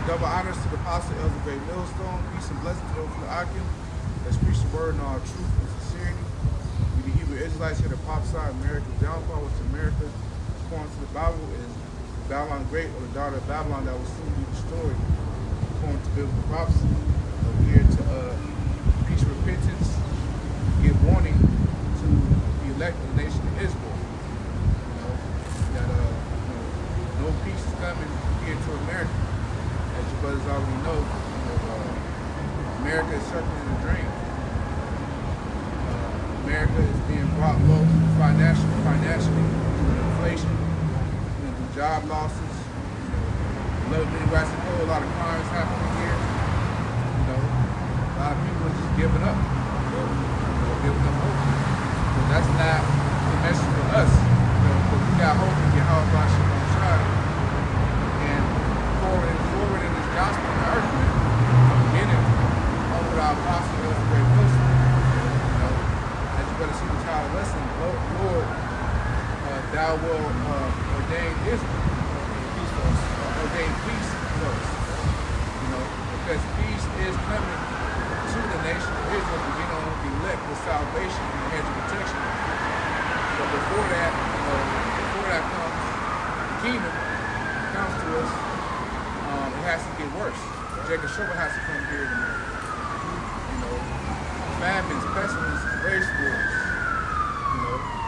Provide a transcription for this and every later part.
Double honors to the apostle of the great millstone. Peace and blessings to those who are Akim. Let's preach the word in all truth and sincerity. We the Hebrew Israelites here to prophesy America's downfall, which America, according to the Bible, is Babylon the Great, or the daughter of Babylon that will soon be destroyed. According to biblical prophecy, we're here to preach repentance, give warning to the elect of the nation of Israel. That no peace is coming here to America. As your brothers already know, America is circling the drain. America is being brought low financially through inflation, through job losses. A lot of crimes happening here. A lot of people are just giving up. Giving up hope. So that's not the message for us. But we got hope to get all of our shit on trial. And forward in this gospel on the earth, beginning over our apostle of the great millstone. As you better see the child of lesson, Lord, thou will ordain Israel. Ordain peace for us. Because peace is coming to the nation of Israel, beginning on the elect with salvation and the hedge of protection. But before that comes, the kingdom comes to us, it has to get worse. Jacob Shovel has to come here in America. Famines, pestilences, race wars,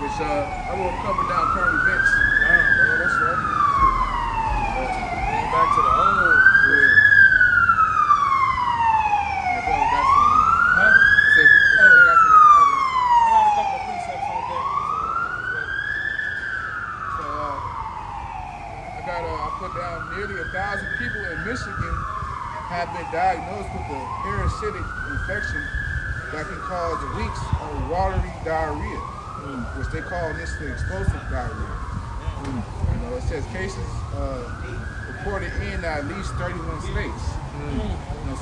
which I will cover down current events. That's right. Going back to the old. Nearly 1,000 people in Michigan have been diagnosed with a parasitic infection that can cause weeks of watery diarrhea, which they call this the explosive diarrhea. It says cases reported in at least 31 states.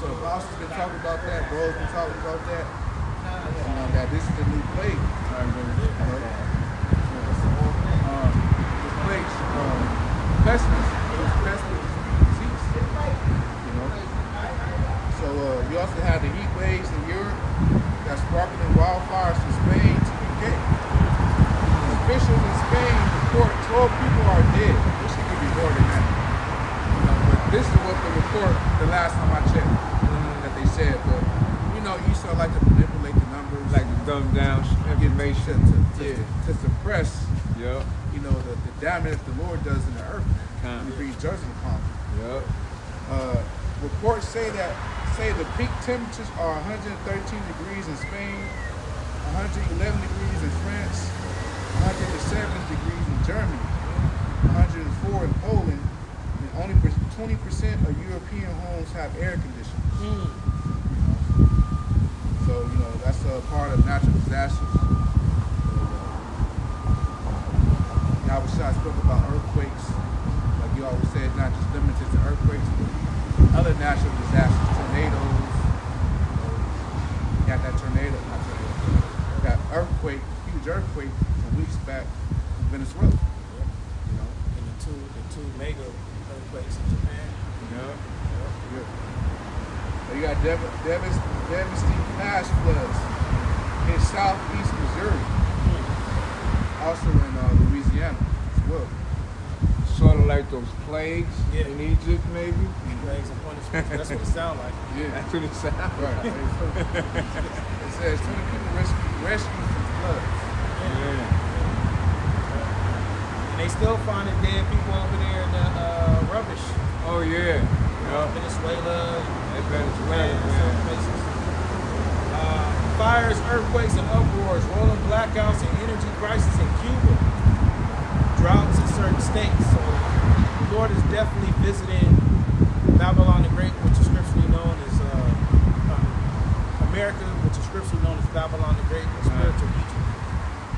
So the apostles been talking about that, bro's been talking about that, that this is the new plague. This plague, pestilence. So we also have the heat waves in Europe that sparkling wildfires from Spain to UK. Officials in Spain report 12 people are dead. This should be more than that. But this is what the report, the last time I checked, that they said. But you still like to manipulate the numbers, like to dumb down information to suppress. Yep. The damage that the Lord does in the earth. He brings judgment upon them. Yep. Reports say the peak temperatures are 113 degrees in Spain, 111 degrees in France, 107 degrees in Germany, 104 in Poland, and only 20% of European homes have air conditioners. So that's a part of natural disasters. I spoke about earthquakes. Like you always said, not just limited to earthquakes, but other natural disasters, tornadoes. Got that tornado, got earthquake, huge earthquake some weeks back in Venezuela. And the two mega earthquakes in Japan. So you got devastating flash floods in southeast Missouri, also in Louisiana. Well, sort of like those plagues in Egypt, maybe. Plagues and punishments. That's what it sounds like. Yeah, that's what it sounds like. It says 20 people rescued from floods. And they still finding dead people over there in the rubbish. Oh yeah. Venezuela. Venezuela. Places. Fires, earthquakes, and uproars, rolling blackouts, and energy crisis in Cuba. Droughts in certain states. So the Lord is definitely visiting Babylon the Great, which is scripturally known as America, which is scripturally known as Babylon the Great, or spiritual Egypt.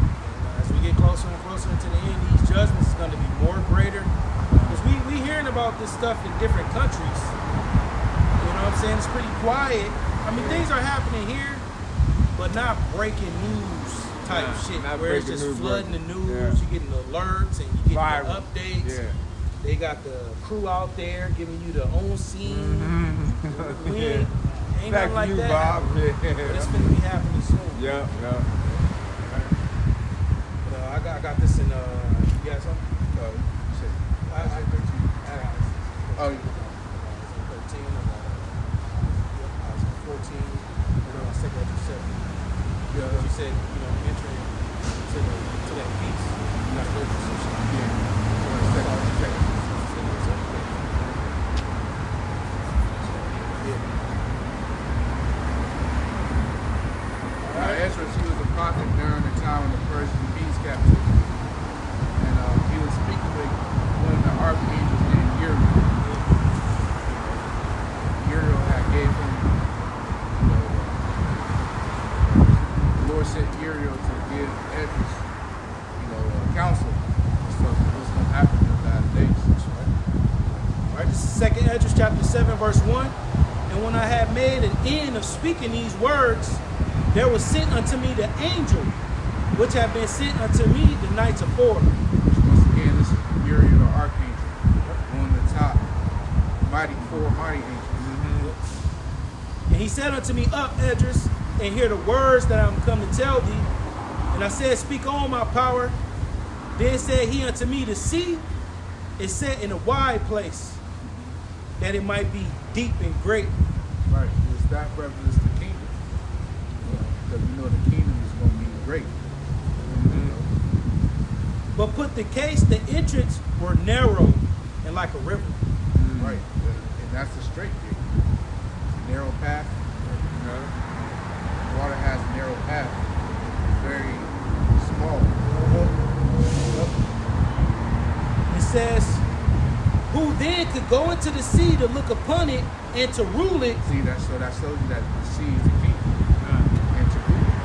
And as we get closer and closer to the end, these judgments is going to be more greater. Because we hearing about this stuff in different countries. You know what I'm saying? It's pretty quiet. I mean, things are happening here, but not breaking news type shit, where it's just flooding the news, you're getting alerts and you're getting the updates. They got the crew out there giving you the on scene. We ain't Back nothing to like you, that. Bob. But it's gonna be happening soon. Yeah. But, I got this in. You got something? Isaiah 13. Oh, yeah. 13. Isaiah 14. Second Ezra 7. Yeah. You said, entering to that peace. You got to go through some shit. Second. Ezra, he was a prophet during the time of the Persian peace captivity. And he was speaking with one of the archangels named Uriel. Uriel had gave him, the Lord sent Uriel to give Ezra, counsel and stuff. What's going to happen in the last days. All right, this is 2 Ezra chapter 7, verse 1. And when I had made an end of speaking these words, there was sent unto me the angel, which had been sent unto me the nights afore. Once again, this is Uriel, the archangel, one of the top four mighty angels. And he said unto me, Up, Edris, and hear the words that I am come to tell thee. And I said, Speak on, my power. Then said he unto me, The sea is set in a wide place, that it might be deep and great. Right, because that represents the kingdom. Because the kingdom is going to be great. But put the case, the entrance were narrow and like a river. Right, and that's the straight gate. It's a narrow path. Water has a narrow path. It's very small. It says, who then could go into the sea to look upon it and to rule it? See, that shows you that the sea is the kingdom. And to rule it.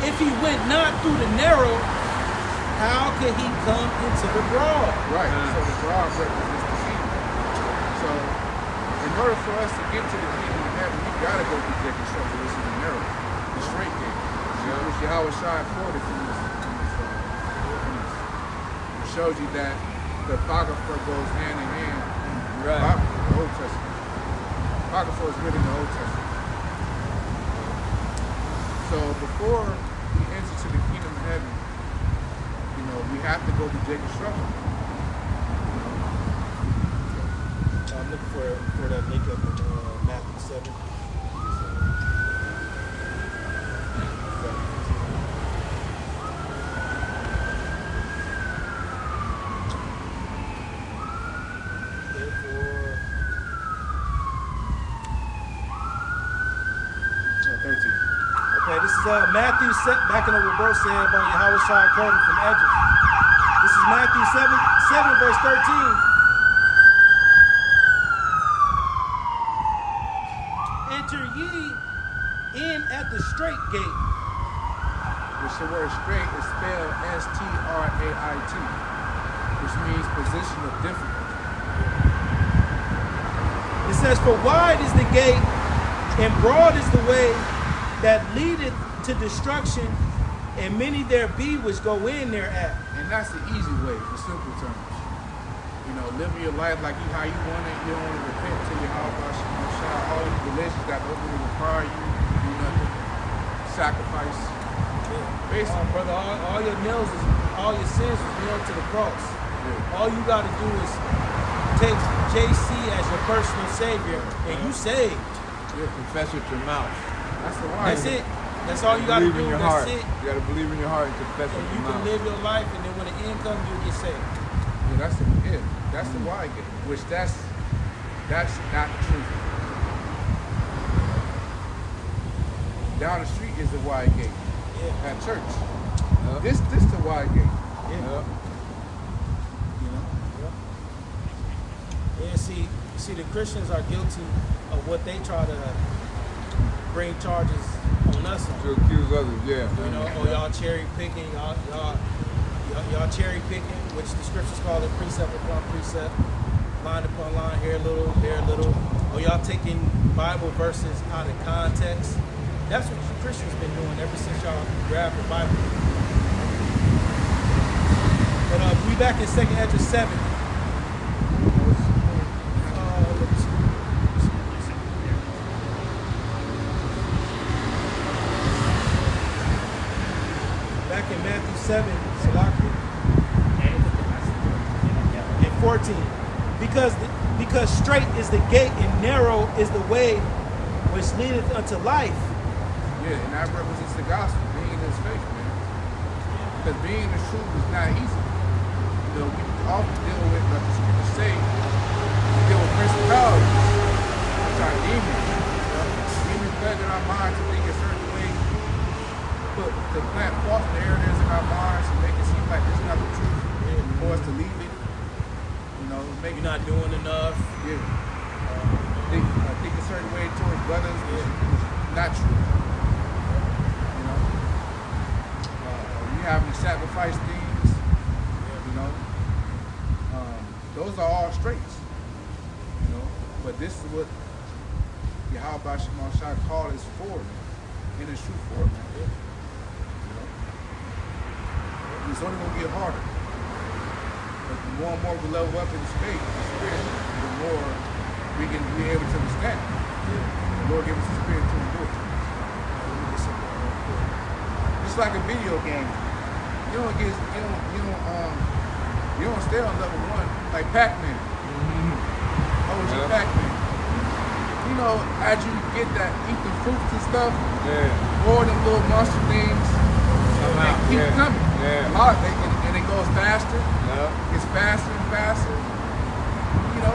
If he went not through the narrow, how could he come into the broad? Right, so the broad represents the kingdom. So, in order for us to get to the kingdom of heaven, we got to go through the construction, which is the narrow, the straight gate. Which Yahweh Shai quoted from this. It shows you that the Apocrypha goes hand in hand in the Bible, the Old Testament. Apocrypha is written in the Old Testament. So before we enter to the kingdom of heaven, we have to go through Jacob's struggle. I'm looking for that makeup in Matthew 7. Okay, this is Matthew, back in what bro said about Yahweh Shai quoting from Ezra. This is Matthew 7 verse 13. Enter ye in at the straight gate. Which the word straight is spelled S-T-R-A-I-T, which means position of difficulty. It says, for wide is the gate, and broad is the way that leadeth to destruction, and many there be which go in thereat. And that's the easy way, in simple terms. Living your life like how you want it. You don't want to repent to your house. All these religions that openly require you to do nothing. Sacrifice. Basically. Brother, all your sins was nailed to the cross. Yeah. All you got to do is take JC as your personal savior, and you saved. Yeah, confess with your mouth. That's the why. That's it. That's all you got to do. In your That's heart. it. You got to believe in your heart and confess with your mouth. You can live your life, and then when the end comes, you'll get saved. Yeah, that's the why gate. Which that's not the truth. Down the street is the wide gate. Yeah. At church. This the wide gate. Yeah. Yeah. See, the Christians are guilty of what they try to bring charges on us to accuse others. Yeah. Y'all cherry picking, y'all cherry picking, which the scriptures call it precept upon precept, line upon line, here a little, there a little. Or y'all taking Bible verses out of context. That's what the Christians been doing ever since y'all grabbed the Bible. But But we back in 2nd Ezra 7. Let me see. Back in Matthew 7, Salaki, and 14. Because straight is the gate and narrow is the way which leadeth unto life. Yeah, and that represents the gospel, being in his faith, man. Because being in the truth is not easy. You know, we often deal with, like the scriptures say, we deal with principalities, which are demons. Demons plague in our minds to think a certain way, but to plant false narratives in our minds and make it seem like it's not the truth, for us to leave it. You know, make You're not doing enough. yeah. Think a certain way towards brothers, which is not true. You know, you having to sacrifice things. You know, those are all straights. You know, but this is what Yahweh Shema Shai called us for, man. And it's true for it, man. You know, it's only gonna get harder. But the more and more we level up in the spirit, the more we can be able to withstand. The Lord give us the spirit to endure. Just like a video game, you don't stay on level 1 like Pac-Man. Oh, it's a Pac-Man. You know, as you get that, eat the fruits and stuff, or them little monster things, they keep coming. A lot, and it goes faster. It's faster and faster. You know,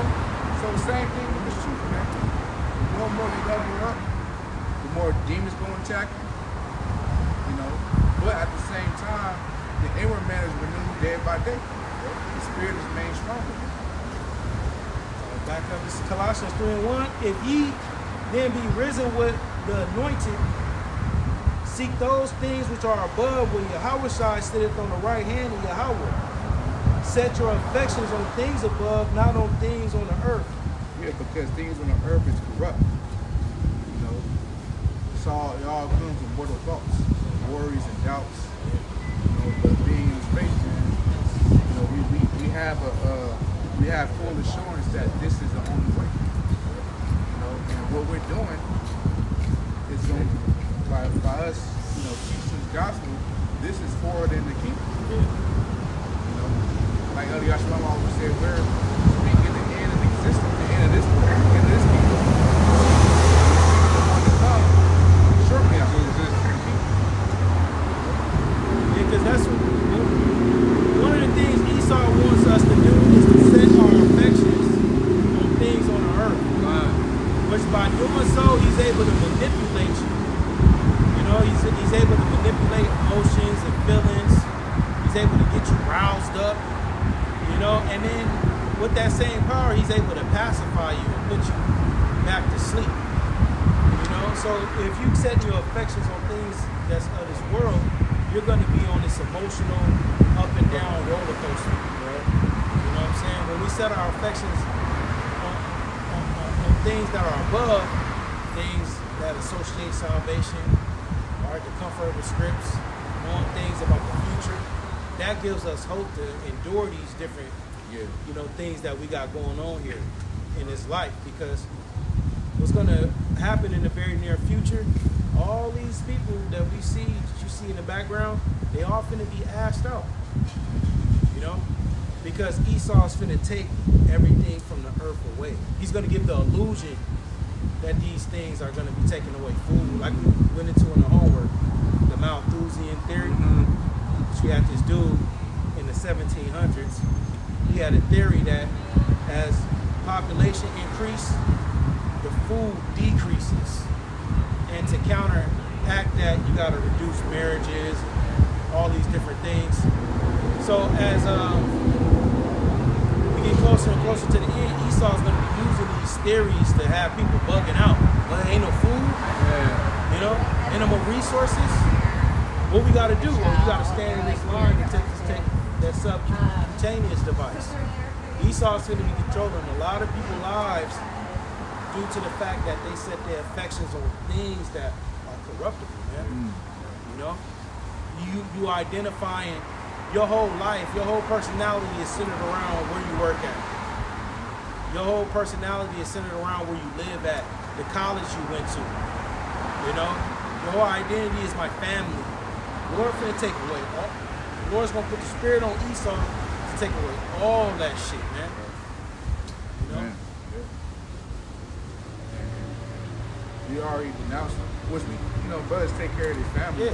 so the same thing with the truth, man. The more and more you level up, the more demons gonna attack you. You know, but at the same time, the inward man is renewed day by day. The spirit is made stronger. Back up, this is Colossians 3:1. If ye then be risen with the anointed, seek those things which are above, where Yahweh Shai sitteth on the right hand of Yahweh. Set your affections on things above, not on things on the earth. Yeah, because things on the earth is corrupt. You know, it all comes with mortal thoughts, worries and doubts. You know, but being in faith, man, you know, we have full assurance that this is the only way. You know, and what we're doing is going by us, you know, teaching the gospel. This is forward in the kingdom. You know, like Elder Yashua always said, we're speaking the end of existence, the end of this world, the end of this kingdom. The one to come, shortly after this kingdom. Yeah, because that's one of the things Esau wants us to do is to set our affections on things on the earth. Which by doing so, he's able to manipulate you. You know, he's able to manipulate emotions and feelings. He's able to get you roused up. You know, and then with that same power, he's able to pacify you and put you back to sleep. You know, so if you set your affections on things that's of this world, you're going to be on this emotional up and down roller coaster. Right? You know what I'm saying? When we set our affections on things that are above, things that associate salvation, or the comfort of the scripts, knowing things about the future, that gives us hope to endure these different, you know, things that we got going on here in this life. Because what's going to happen in the very near future, all these people that we see, that you see in the background, they all finna be asked out. You know? Because Esau's finna take everything from the earth away. He's gonna give the illusion that these things are gonna be taken away. Food, like we went into in the homework, the Malthusian theory, which we had this dude in the 1700s. He had a theory that as population increase, the food decreases. And to counteract that, you gotta reduce marriages, all these different things. So as we get closer and closer to the end, Esau's going to be using these theories to have people bugging out. Well, there ain't no food, you know, animal resources. What we got to do? Well, you got to stand in this line and take that subcutaneous device. Esau's going to be controlling a lot of people's lives due to the fact that they set their affections on things that are corruptible, man. You know? You identifying your whole life, your whole personality is centered around where you work at. Your whole personality is centered around where you live at, the college you went to. You know, your whole identity is my family. The Lord's gonna take away all. The Lord's gonna put the spirit on Esau to take away all that shit, man. You know. Man. We already denounced them. Which we, brothers take care of their family. Yeah.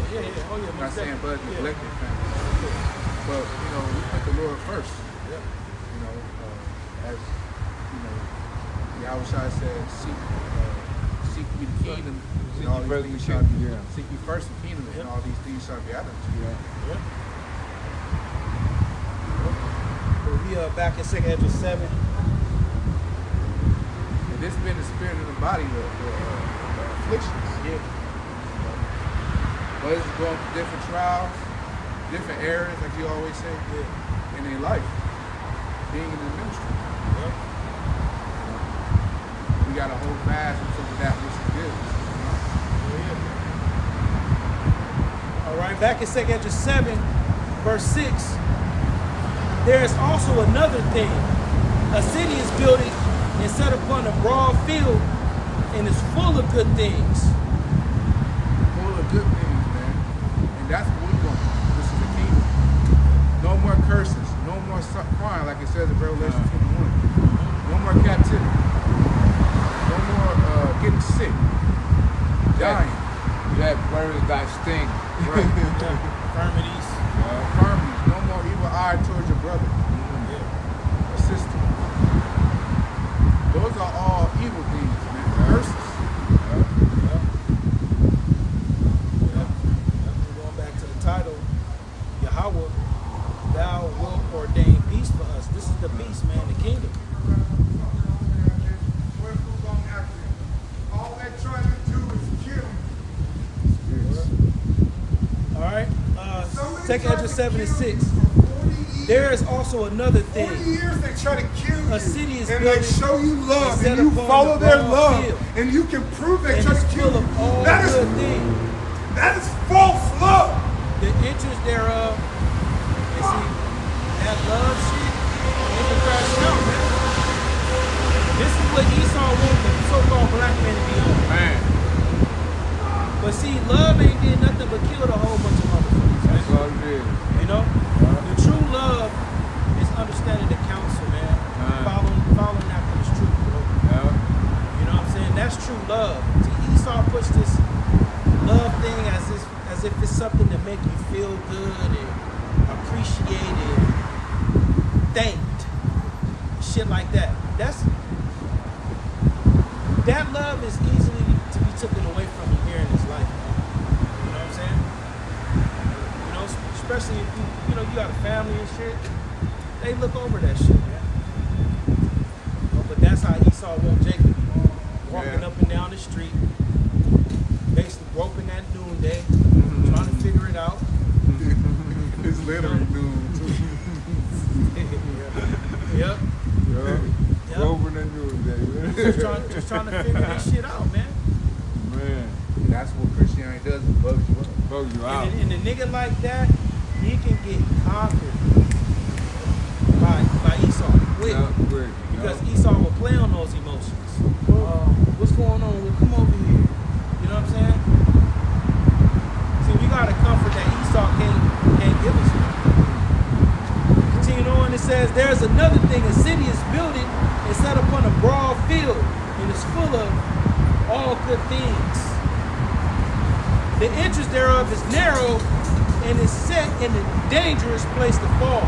Oh yeah. I'm not saying brothers yeah. neglect their family. But, we put the Lord first. Yep. As, Yahushua said, seek ye the kingdom. And all these things shall be, seek ye first the kingdom, and all these things shall be added to you. Yeah. So we are back in 2nd Ezra 7. And this been the spirit of the body, the afflictions. Yeah. But it's going through different trials, different areas, like you always say, in their life, being in the ministry. Yep. We got to hold fast until that which is good. All right, back in 2nd Ezra 7, verse 6. There is also another thing. A city is building and set upon a broad field and is full of good things. Full of good things, man. And that's what we want. This is the kingdom. No more curses. No more crying, like it says in Revelation 21. No more captivity. No more getting sick. Dying. That birds got sting. Right. Infirmities. Infirmities. No more evil eye towards your brother. Or sister. Those are all evil things, man. Curses. We're going back to the title. Yahweh, thou wilt ordain peace for us. This is the peace, man, the kingdom. All they're trying to do is kill. All right. 2nd Ezra 7 and 6. There is also another thing. 40 years they try to kill you. A city is and built they show you love set and you upon follow the their broad love field. and you can prove they And try it's to kill full you. of all That is good things. false love. The interest thereof. And see, that love shit, it can crash out, man. This is what Esau wants the so-called black man to be on. Man, But see, love ain't did nothing but killed a whole bunch of motherfuckers. that's all it is. You know? The true love is understanding the counsel, man. Following after this truth, bro. Yeah. You know what I'm saying? That's true love. See, Esau puts this love thing as if it's something to make you feel good and appreciated, thanked, shit like that. That love is easily to be taken away from you here in this life, man. You know what I'm saying? Especially if you got a family and shit. They look over that shit, man. But that's how Esau want Jacob. Walking up and down the street, basically groping that noonday, trying to figure it out. It's literally noon, too. Yep. Over the news, Just trying to figure this shit out, man. Man, That's what Christianity does. It bugs you up. bug you out. And a nigga like that, he can get conquered by Esau quick. Yeah, quick. Because Esau will play on those emotions. What's going on? Well, come over here. You know what I'm saying? See, we got a comfort that Esau can't give us. Continue on, it says, there's another thing. A city is building and set upon a broad field and is full of all good things. The entrance thereof is narrow and is set in a dangerous place to fall.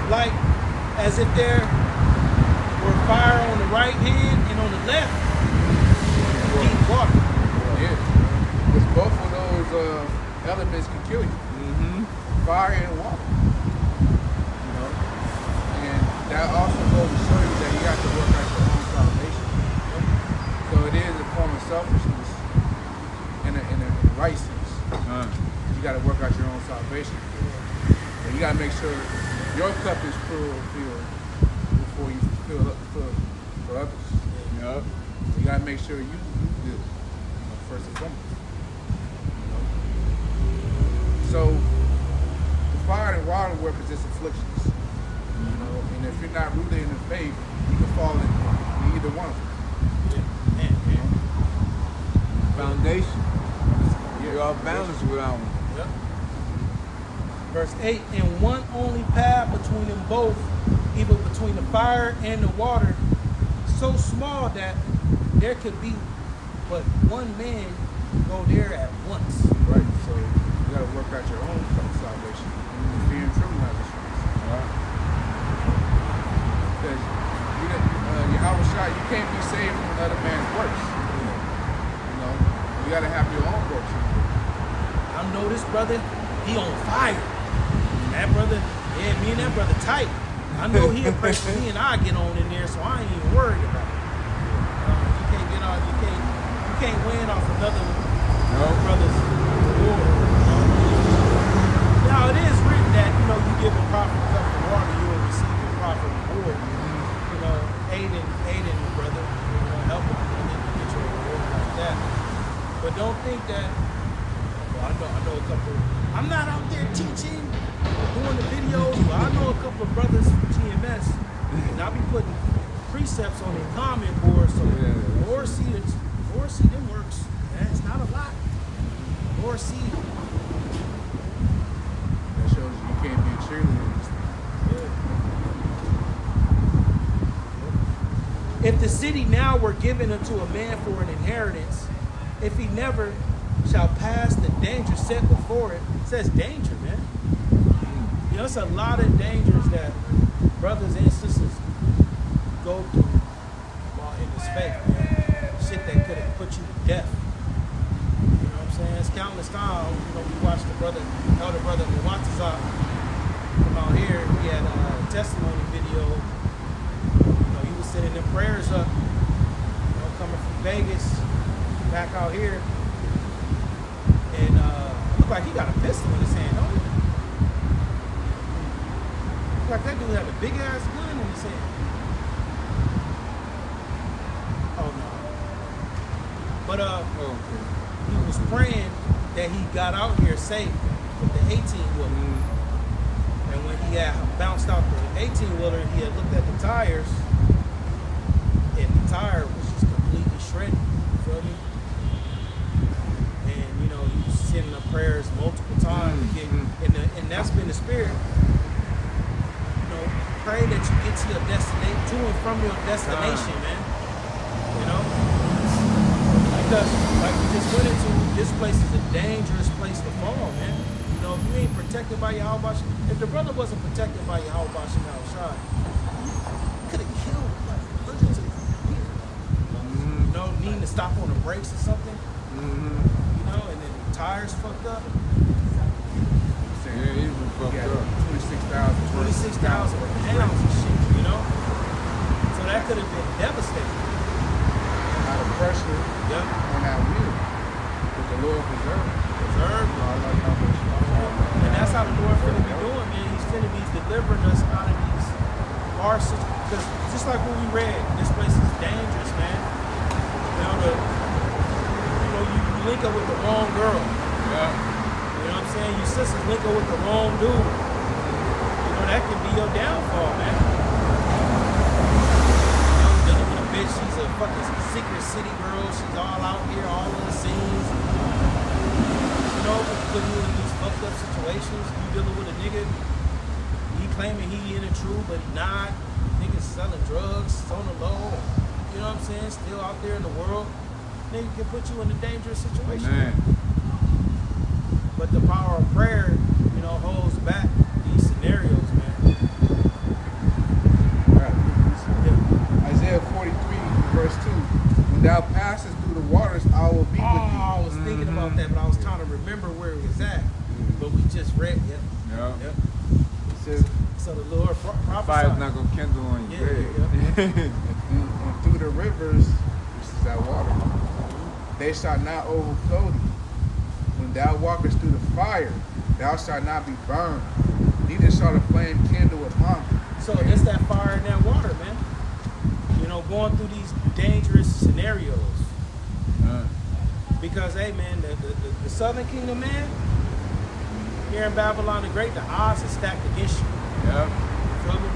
Like as if there were fire on the right hand and on the left, deep water. Yeah. Because both of those elements can kill you. Fire and water. And that also goes to show you that you have to work out your own salvation. So it is a form of selfishness in a right sense. You got to work out your own salvation. And you got to make sure your cup is filled before you fill up for others. Yep. You got to make sure you good first and foremost. So the fire and faith, you can fall in either one of them. Yeah. Man. Foundation. You're off balance without one. Yep. Verse 8, and one only path between them both, even between the fire and the water, so small that there could be but one man go there at once. Right. So you got to work out your own salvation. Fear and trembling out this place. Because Yahweh Shai, you can't be saved from another man's works. You know, you got to have your own works. I know this brother, he on fire. That brother, yeah, me and that brother tight. I know he'll pray for me and I get on in there, so I ain't even worried about it. You can't get off, you can't win off another brother's reward. Now it is written that, you give a prophet a cup of water, you will receive a prophet reward. Aiding the brother, helping him get your reward like that. But don't think that, I know a couple, I'm not out there teaching, doing the videos, but I know a couple of brothers from GMS, and I'll be putting precepts on their comment board, so Lord see them works. Man, it's not a lot. Lord see. That shows you can't be a cheerleader. If the city now were given unto a man for an inheritance, if he never shall pass the danger set before it, says danger, man. It's a lot of dangers that brothers and sisters go through while in this faith, man. Shit that could have put you to death. You know what I'm saying? It's countless times, we watched the elder brother Mwatazak come out here. He had a testimony video. He was sending them prayers up, coming from Vegas back out here. And looked like he got a pistol in his hand, don't he? Like that dude had a big ass gun in his hand. Oh no. But he was praying that he got out here safe with the 18-wheeler. And when he had bounced out the 18-wheeler, he had looked at the tires, and the tire was just completely shredded. You feel me? And he was sending up prayers multiple times to get, and that's been the spirit. Pray that you get to your destination, to and from your destination, man. Because like we just went into, this place is a dangerous place to fall, man. If you ain't protected by Yahweh, if the brother wasn't protected by Yahweh Shai, he could have killed like hundreds of people. Needing to stop on the brakes or something. And then the tires fucked up. Yeah, he's been fucked up. 26,000 pounds of shit, So that could have been devastating. A lot of pressure on that wheel. But the Lord preserved. And that's how the Lord finna be doing, man. He's finna be delivering us out of these harsh situations. Because just like what we read, this place is dangerous, man. You link up with the wrong girl. Yeah. You know what I'm saying? Your sisters link up with the wrong dude. That can be your downfall, man. Dealing with a bitch, she's a fucking secret city girl. She's all out here, all in the scenes. Putting you in these fucked up situations. You dealing with a nigga, he claiming he in the truth, but he not. Niggas selling drugs, on the low. You know what I'm saying? Still out there in the world. Nigga can put you in a dangerous situation. Man. But the power of prayer, holds back these scenarios, man. Right. Isaiah 43, verse 2. When thou passest through the waters, I will be with thee. I was thinking about that, but I was trying to remember where it was at. But we just read, Yep. It says, so the Lord prophesied. Fire's not gonna kindle on you. and through the rivers, which is that water, they shall not overflow thee. When thou walkest through the fire, thou shalt not be burned, neither shall the flame kindle upon thee. So it's that fire and that water, man. Going through these dangerous scenarios. Because, hey, man, the Southern Kingdom, man, here in Babylon the Great, the odds are stacked against you. Yeah. You feel me?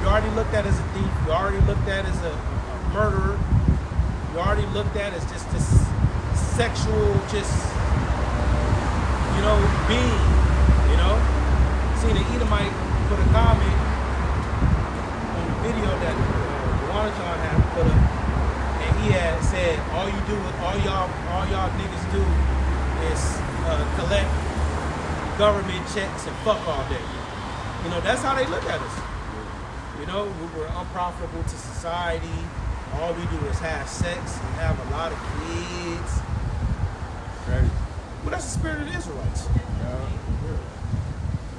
You're already looked at as a thief. You're already looked at as a murderer. You're already looked at as just this sexual, just, being, Seen an Edomite put a comment on the video that Wanathan had put up, and he had said, all y'all niggas do is collect government checks and fuck all day. That's how they look at us. We're unprofitable to society. All we do is have sex and have a lot of kids. Right. But that's the spirit of the Israelites.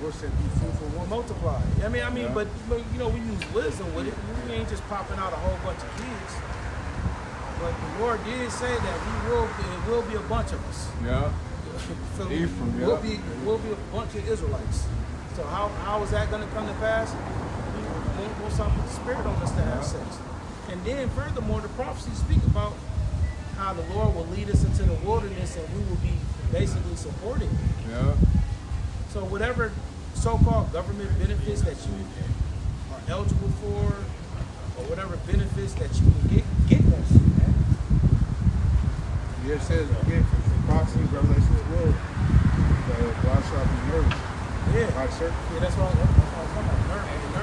What's that? Be fruitful, We'll multiply. But we use wisdom with it. We ain't just popping out a whole bunch of kids. But the Lord did say that it will be a bunch of us. Yeah. So Ephraim, we'll be a bunch of Israelites. So how is that going to come to pass? We'll put the spirit on us to have sex. And then furthermore, the prophecies speak about how the Lord will lead us into the wilderness and we will be basically supporting him. Yeah. So whatever so-called government benefits that you are eligible for, or whatever benefits that you can get those, man. Yeah, it says again, prophecy, Revelation 12, God shall be merged. Yeah. By certain. Yeah, that's what I was talking about.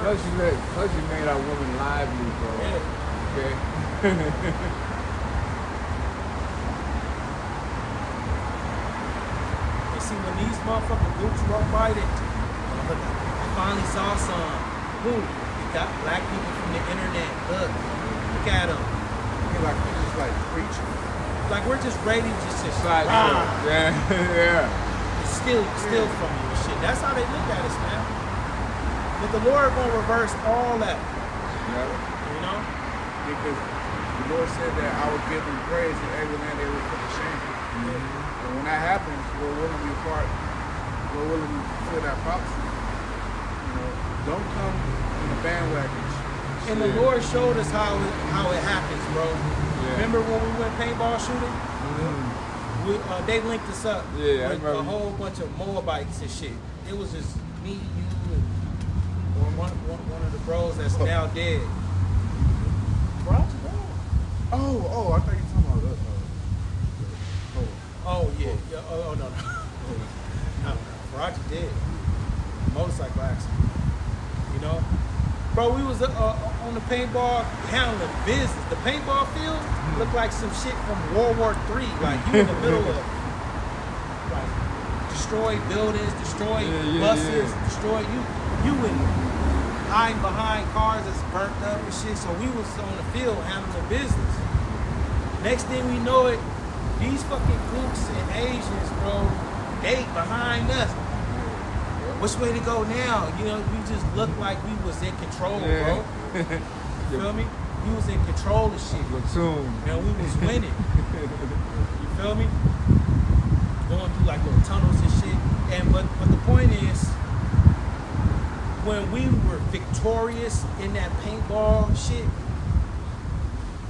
Plus you made our women lively, bro. Yeah. Okay. And see, when these motherfucking groups walk by, I finally saw some. Boom. We got black people from the internet. Look at them. Like we just like preaching. Like we're just ready to just Side rah, yeah. steal from you and shit. That's how they look at us, man. But the Lord gonna reverse all that. Yeah. Because the Lord said that I would give them praise in every land they would put to shame. And when that happens, we're willing to be a part. We're willing to fulfill that prophecy. Don't come in the bandwagons. And the Lord showed us how it happens, bro. Yeah. Remember when we went paintball shooting? They linked us up with a whole bunch of Moabites and shit. It was just me, you, and one of the bros that's now dead. Roger, bro. Oh, I thought you were talking about Oh yeah. Oh no. No, Roger dead. Motorcycle accident. Bro, we was on the paintball handling business. The paintball field looked like some shit from World War III. Like you in the middle of like destroyed buildings, destroyed buses, destroyed you in hiding behind cars that's burnt up and shit. So we was on the field handling business. Next thing we know it, these fucking gooks and Asians, bro, they behind us. Which way to go now? We just looked like we was in control, bro. You feel me? We was in control of shit. Platoon. And we was winning. You feel me? Going through like little tunnels and shit. But the point is, when we were victorious in that paintball shit,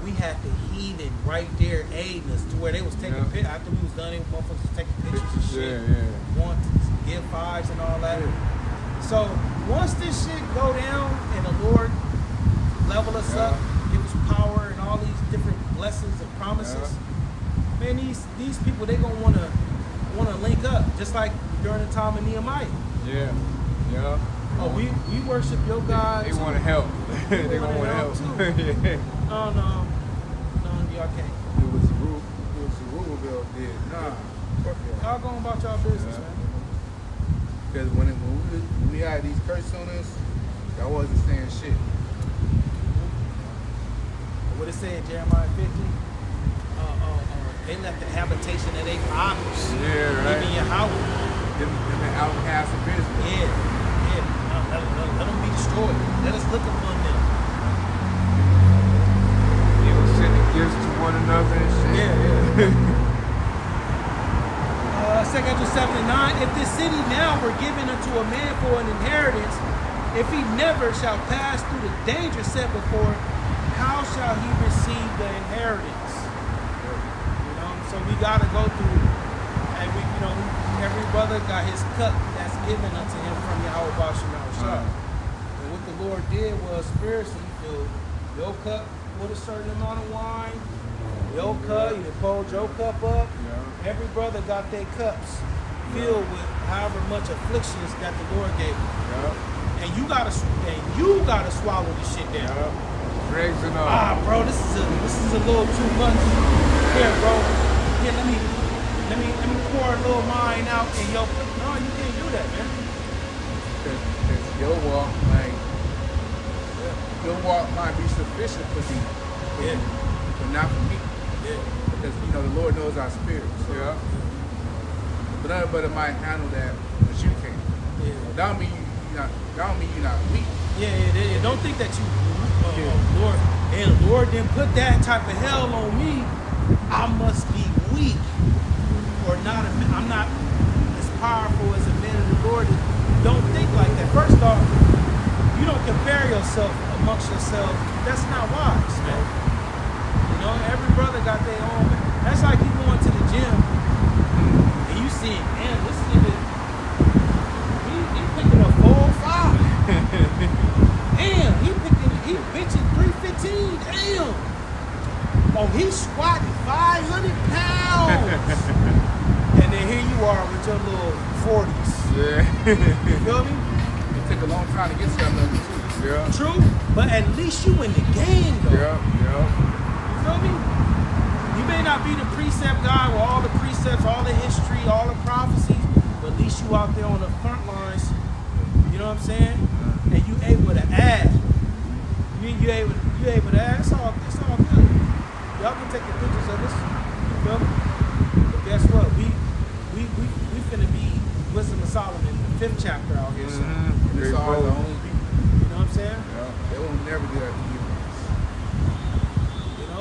we had the heathen right there aiding us to where they was taking pictures. After we was done, motherfuckers was taking pictures and shit. Wanted to give fives and all that. So once this shit go down and the Lord level us up, give us power and all these different blessings and promises, man, these people, they gonna wanna link up, just like during the time of Nehemiah. Yeah. Oh, we worship your God. They want to help. They want to help too. Oh no, y'all can't. It was Zerubbabel did. Nah, fuck Y'all going about y'all business, man. Because when we had these curses on us, y'all wasn't saying shit. What it said, Jeremiah 50? They left the habitation of their fathers. Yeah, right. Even your house. Them the outcasts of business. Yeah. Let them be destroyed. Let us look upon them. They were sending gifts to one another and shit. Yeah. 2 Kings 7:9. If this city now were given unto a man for an inheritance, if he never shall pass through the danger set before, how shall he receive the inheritance? So we gotta go through, and every brother got his cup that's given unto him from Yahweh Bashar. And with the Lord did was spiritually filled your cup with a certain amount of wine. Your cup, you pulled your cup up. Yeah. Every brother got their cups filled with however much afflictions that the Lord gave you. Yeah. And you gotta swallow this shit down. Yeah. Dregs and all. Bro, this is a little too much. Here, bro. Here, let me pour a little wine out in your cup. No, you can't do that, man. Because your walk might be sufficient for thee, but not for me. Yeah. Because the Lord knows our spirits. So. Yeah. But another might handle that, but you can't. Yeah. That don't mean you're not weak. Yeah. Don't think that you, Lord, and the Lord didn't put that type of hell on me. I must be weak, or not. I'm not as powerful as a man of the Lord. Don't think like that. First off, you don't compare yourself amongst yourself. That's not wise, man. Every brother got their own. That's like you going to the gym and you see, man, this nigga, he picking up 405. Damn, he benching 315. Damn. Oh, he's squatting 500 pounds. And then here you are with your little 40s. Yeah. You feel me? It took a long time to get to that level too. Yeah. True, but at least you in the game, though. Yeah. You feel me? You may not be the precept guy with all the precepts, all the history, all the prophecies, but at least you out there on the front lines. You know what I'm saying? And you able to add. You able to add. It's all good. Y'all can take the pictures of this. You feel me? But guess what? We finna be Wisdom of Solomon, the 5th chapter out here. So, And it's all the only people. you know what I'm saying? Yeah. They will never do that to you.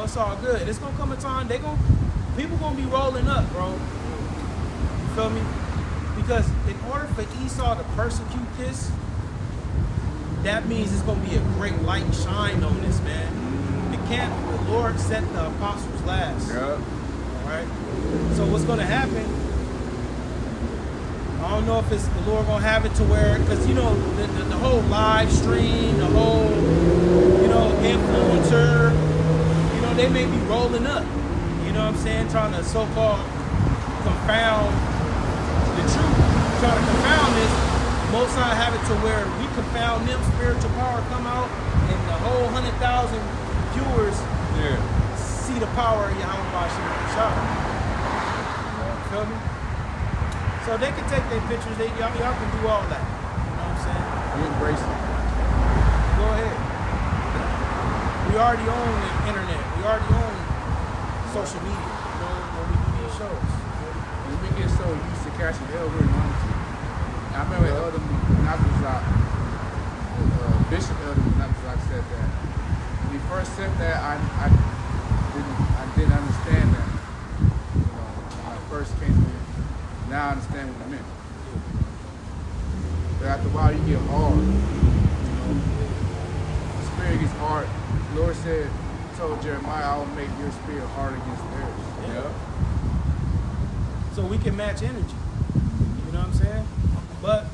It's all good. It's gonna come a time people gonna be rolling up, bro. You feel me? Because in order for Esau to persecute this, that means it's gonna be a great light shine on this, man. The Lord set the apostles last. Yeah. Alright? So what's gonna happen? I don't know if it's the Lord gonna have it to where, because the whole live stream, the whole influencer, they may be rolling up, you know what I'm saying, trying to so-called confound the truth, trying to confound this. Most I have it to where we confound them, spiritual power come out, and the whole 100,000 viewers see the power of Yahweh Shah. You feel me? So they can take their pictures, y'all can do all that. You know what I'm saying? You embrace it. Go ahead. We already own the internet. We already own social media, when we do these shows. And we get so used to catching hell, we're going to. I remember Elder Nabuzak, Bishop Elder Nabuzak said that. When he first said that, I didn't understand that. When I first came in, now I understand what he meant. But after a while, you get hard. The spirit gets hard. The Lord told Jeremiah, I will make your spirit hard against theirs. Yeah. So we can match energy. You know what I'm saying? But,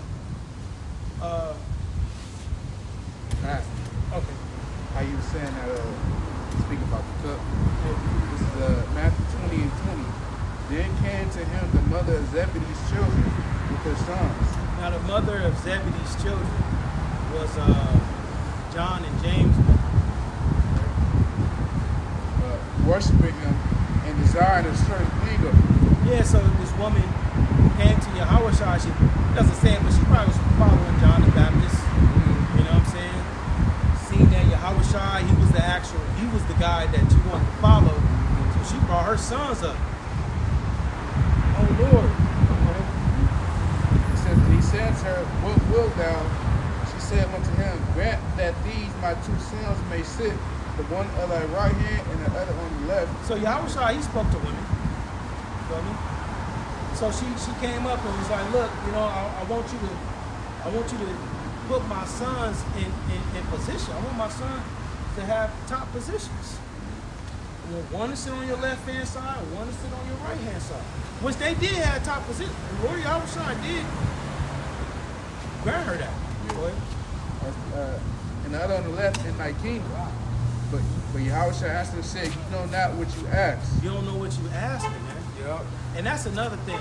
Pastor, okay. how you were saying that, speak about the cup. This is Matthew 20:20. Then came to him the mother of Zebedee's children with her sons. Now the mother of Zebedee's children was John and James. Worshiping him and desiring a certain thing of him. Yeah, so this woman came to Yahweh Shah. She doesn't say it, but she probably was following John the Baptist. You know what I'm saying? Seeing that Yahweh Shah, he was the guy that you wanted to follow. So she brought her sons up. Oh Lord. He said to her, what wilt thou? She said unto him, grant that these my two sons may sit, the one on thy right hand and the other on the left. So Yahweh Shah, he spoke to women. You feel me? So she came up and was like, look, I want you to put my sons in position. I want my sons to have top positions. I want one to sit on your left hand side, and one to sit on your right hand side. Which they did have top position. Lord Yahweh Shah did grant her that. Yeah. and the other on the left in thy kingdom. But Yahushua answered and said, you know not what you ask. You don't know what you asking, man. Yep. And that's another thing.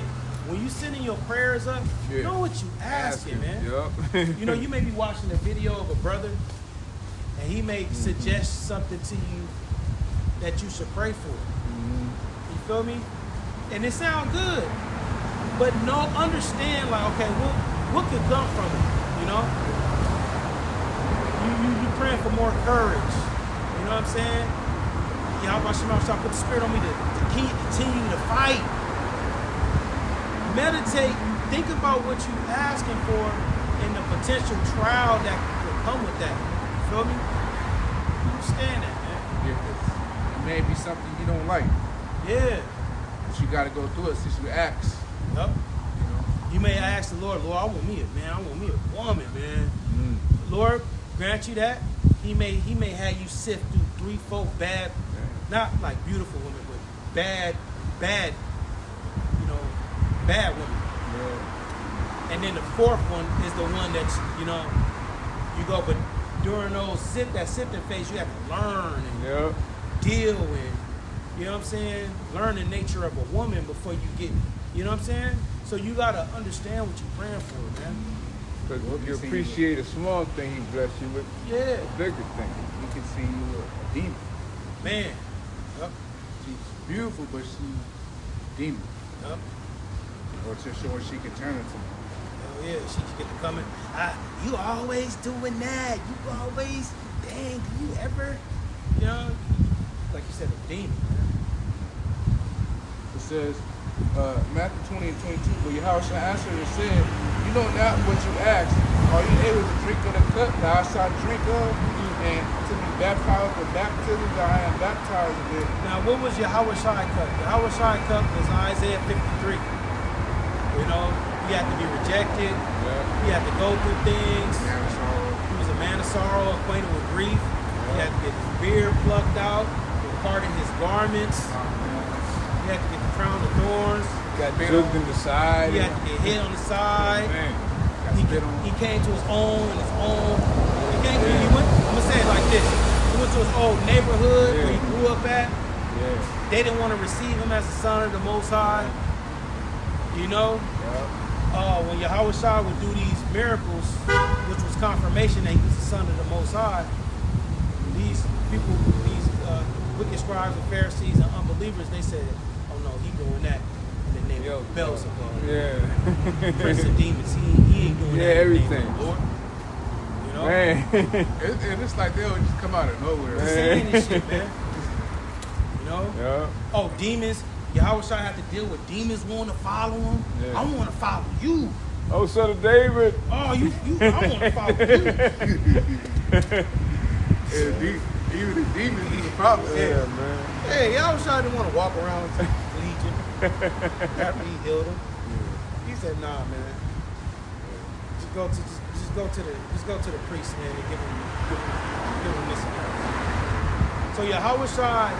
When you sending your prayers up, you know what you asking, man. Yep. You know, you may be watching a video of a brother, and he may suggest something to you that you should pray for. You feel me? And it sounds good, but no, understand, like, okay, what could come from it? You know, you praying for more courage. You know what I'm saying? Yahweh Shema, put the spirit on me to continue to fight. Meditate, think about what you're asking for and the potential trial that will come with that. You feel me? Understand that, man. Yeah, 'cause it may be something you don't like, Yeah. but you got to go through it since you ask. Yep. You know? You may ask the Lord, I want me a woman, man. Lord, grant you that. He may have you sift through 3-4 bad, not like beautiful women, but bad, you know, bad women. Yeah. And then the fourth one is the one that's, you know, you go, but during that sifting phase, you have to learn and Yep. deal and, you know what I'm saying, learn the nature of a woman before you get, you know what I'm saying? So you got to understand what you're praying for, man. Because you appreciate a small thing, he bless you with Yeah. a bigger thing. You can see you a demon. Man. Yep. She's beautiful, but she's a demon. Yep. Or to show her she can turn into one. Hell yeah, she can get to coming. You always doing that. You always, dang, do you ever, you know, like you said, a demon, man. It says, Matthew 20 and 22, but Yahushua answered and said, you know not what you ask. Are you able to drink of the cup that I shall drink of, and to be baptized with baptism that I am baptized with? Now, what was Yahweh Shai cup? Yahweh Shai cup was Isaiah 53. You know, he had to be rejected. Yeah. He had to go through things. Man of sorrow. He was a man of sorrow, acquainted with grief. He had to get his beard plucked out, parting his garments. He had to get the crown of thorns. Got juked in the side. He had to get hit on the side. Man. He came to his own, he went, I'm gonna say it like this. He went to his old neighborhood where he grew up at. Yeah. They didn't want to receive him as the son of the Most High. You know? Yep. When Yahweh Shai would do these miracles, which was confirmation that he was the son of the Most High, these people, these wicked scribes and Pharisees and unbelievers, they said, oh no, he doing that in the name of Beelzebub. Yeah. Prince of demons, he ain't doing that in the name everything. of the Lord. You know? Man. It's like they'll just come out of nowhere. He's saying this shit, man. You know? Yeah. Oh, demons. Yahweh Shai have to deal with demons wanting to follow him. Yeah. I want to follow you. Oh, son of David. Oh, you I want to follow you. Even the demons is a problem. Yeah, man. Hey, Yahweh Shai didn't want to walk around with Legion after he healed him. He said, "Nah, man. Just go to the priest, man, and give him this account." So Yahweh Shai,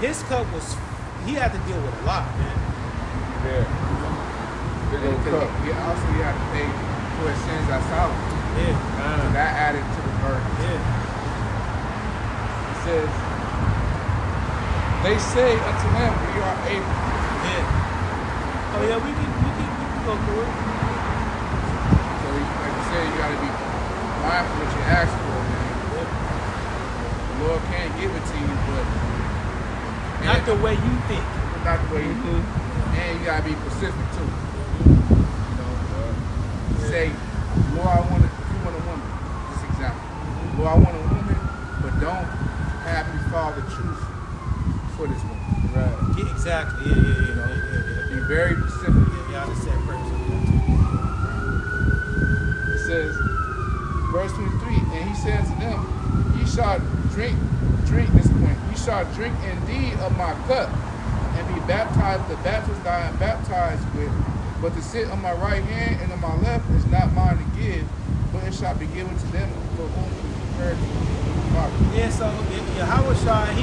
his cup was, he had to deal with a lot, man. Yeah. Big old cup. You have to pay for his sins outside of him. Yeah, So that added to the burden. yeah. It says, they say unto him, we are able. Yeah. Oh yeah, we can go through it. So like you said, you gotta be mindful what you ask for, man. Yeah. The Lord can't give it to you, but Not the way you think. not the way you do. And you gotta be specific too. You know, say, Lord, if you want a woman, this example. Lord, I want a woman, but don't have me follow the truth for this woman. Right. Yeah, exactly. Yeah. Be very specific. Yeah, I understand purpose. It says, verse 23, and he said to them, ye shall drink this point, ye shall drink indeed of my cup, and be baptized with the baptism that I am baptized with. But to sit on my right hand and on my left is not mine to give, but it shall be given to them for whom it is prepared to the Father. Yeah, so Yahweh Shai,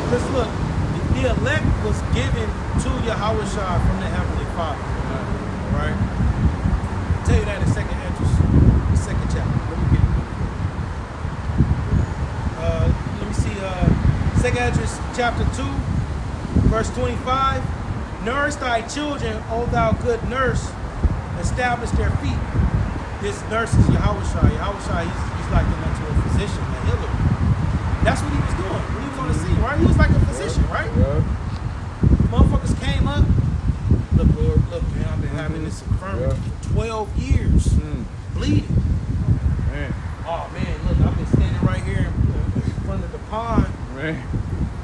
let's look, the elect was given to Yahweh Shai from the Heavenly Father. Right? I'll tell you that in the second chapter. Let me get it. 2 Esdras chapter 2, verse 25. Nourish thy children, O thou good nurse. Establish their feet. This nurse is Yahushua. Yahushua, he's like unto a physician, a healer. That's what he was doing when he was on the scene, right? He was like a physician, right? Yeah. Motherfuckers came up. Look, Lord, look, man, I've been having this infirmity for 12 years. Bleeding. Man. Oh, man, look, I've been standing right here in front of the pond Man.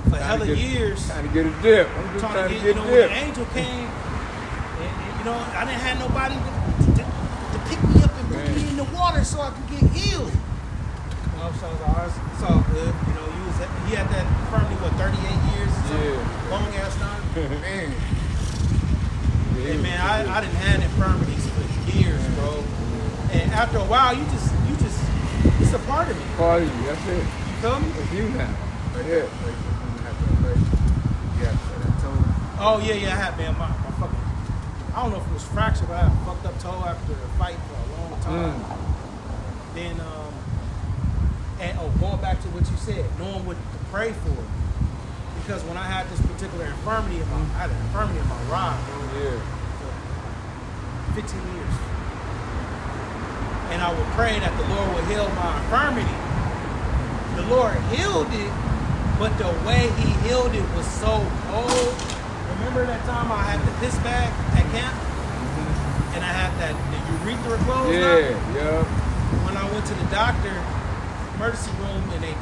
for hella years. Trying to get a dip. I'm just Trying to get, a when dip. the angel came, and, I didn't have nobody to pick me up and put me in the water so I could get healed. So I was like, it's all good. He had that infirmity, 38 years? Long ass time. Man. Hey, man, I didn't have infirmities for years, bro. And after a while, you just, it's a part of me. Part of you, that's it. You feel me? It's you now. Yeah. Oh, yeah, I had, man, my fucking, I don't know if it was fractured, but I had a fucked up toe after a fight for a long time. Then, going back to what you said, knowing what to pray for. Because when I had this particular infirmity, I had an infirmity in my rod, bro. Yeah. For 15 years. And I would pray that the Lord would heal my infirmity. The Lord healed it, but the way he healed it was so cold. Remember that time I had the piss bag at camp? And I had the urethra closed up? Yeah. When I went to the doctor, emergency room, and they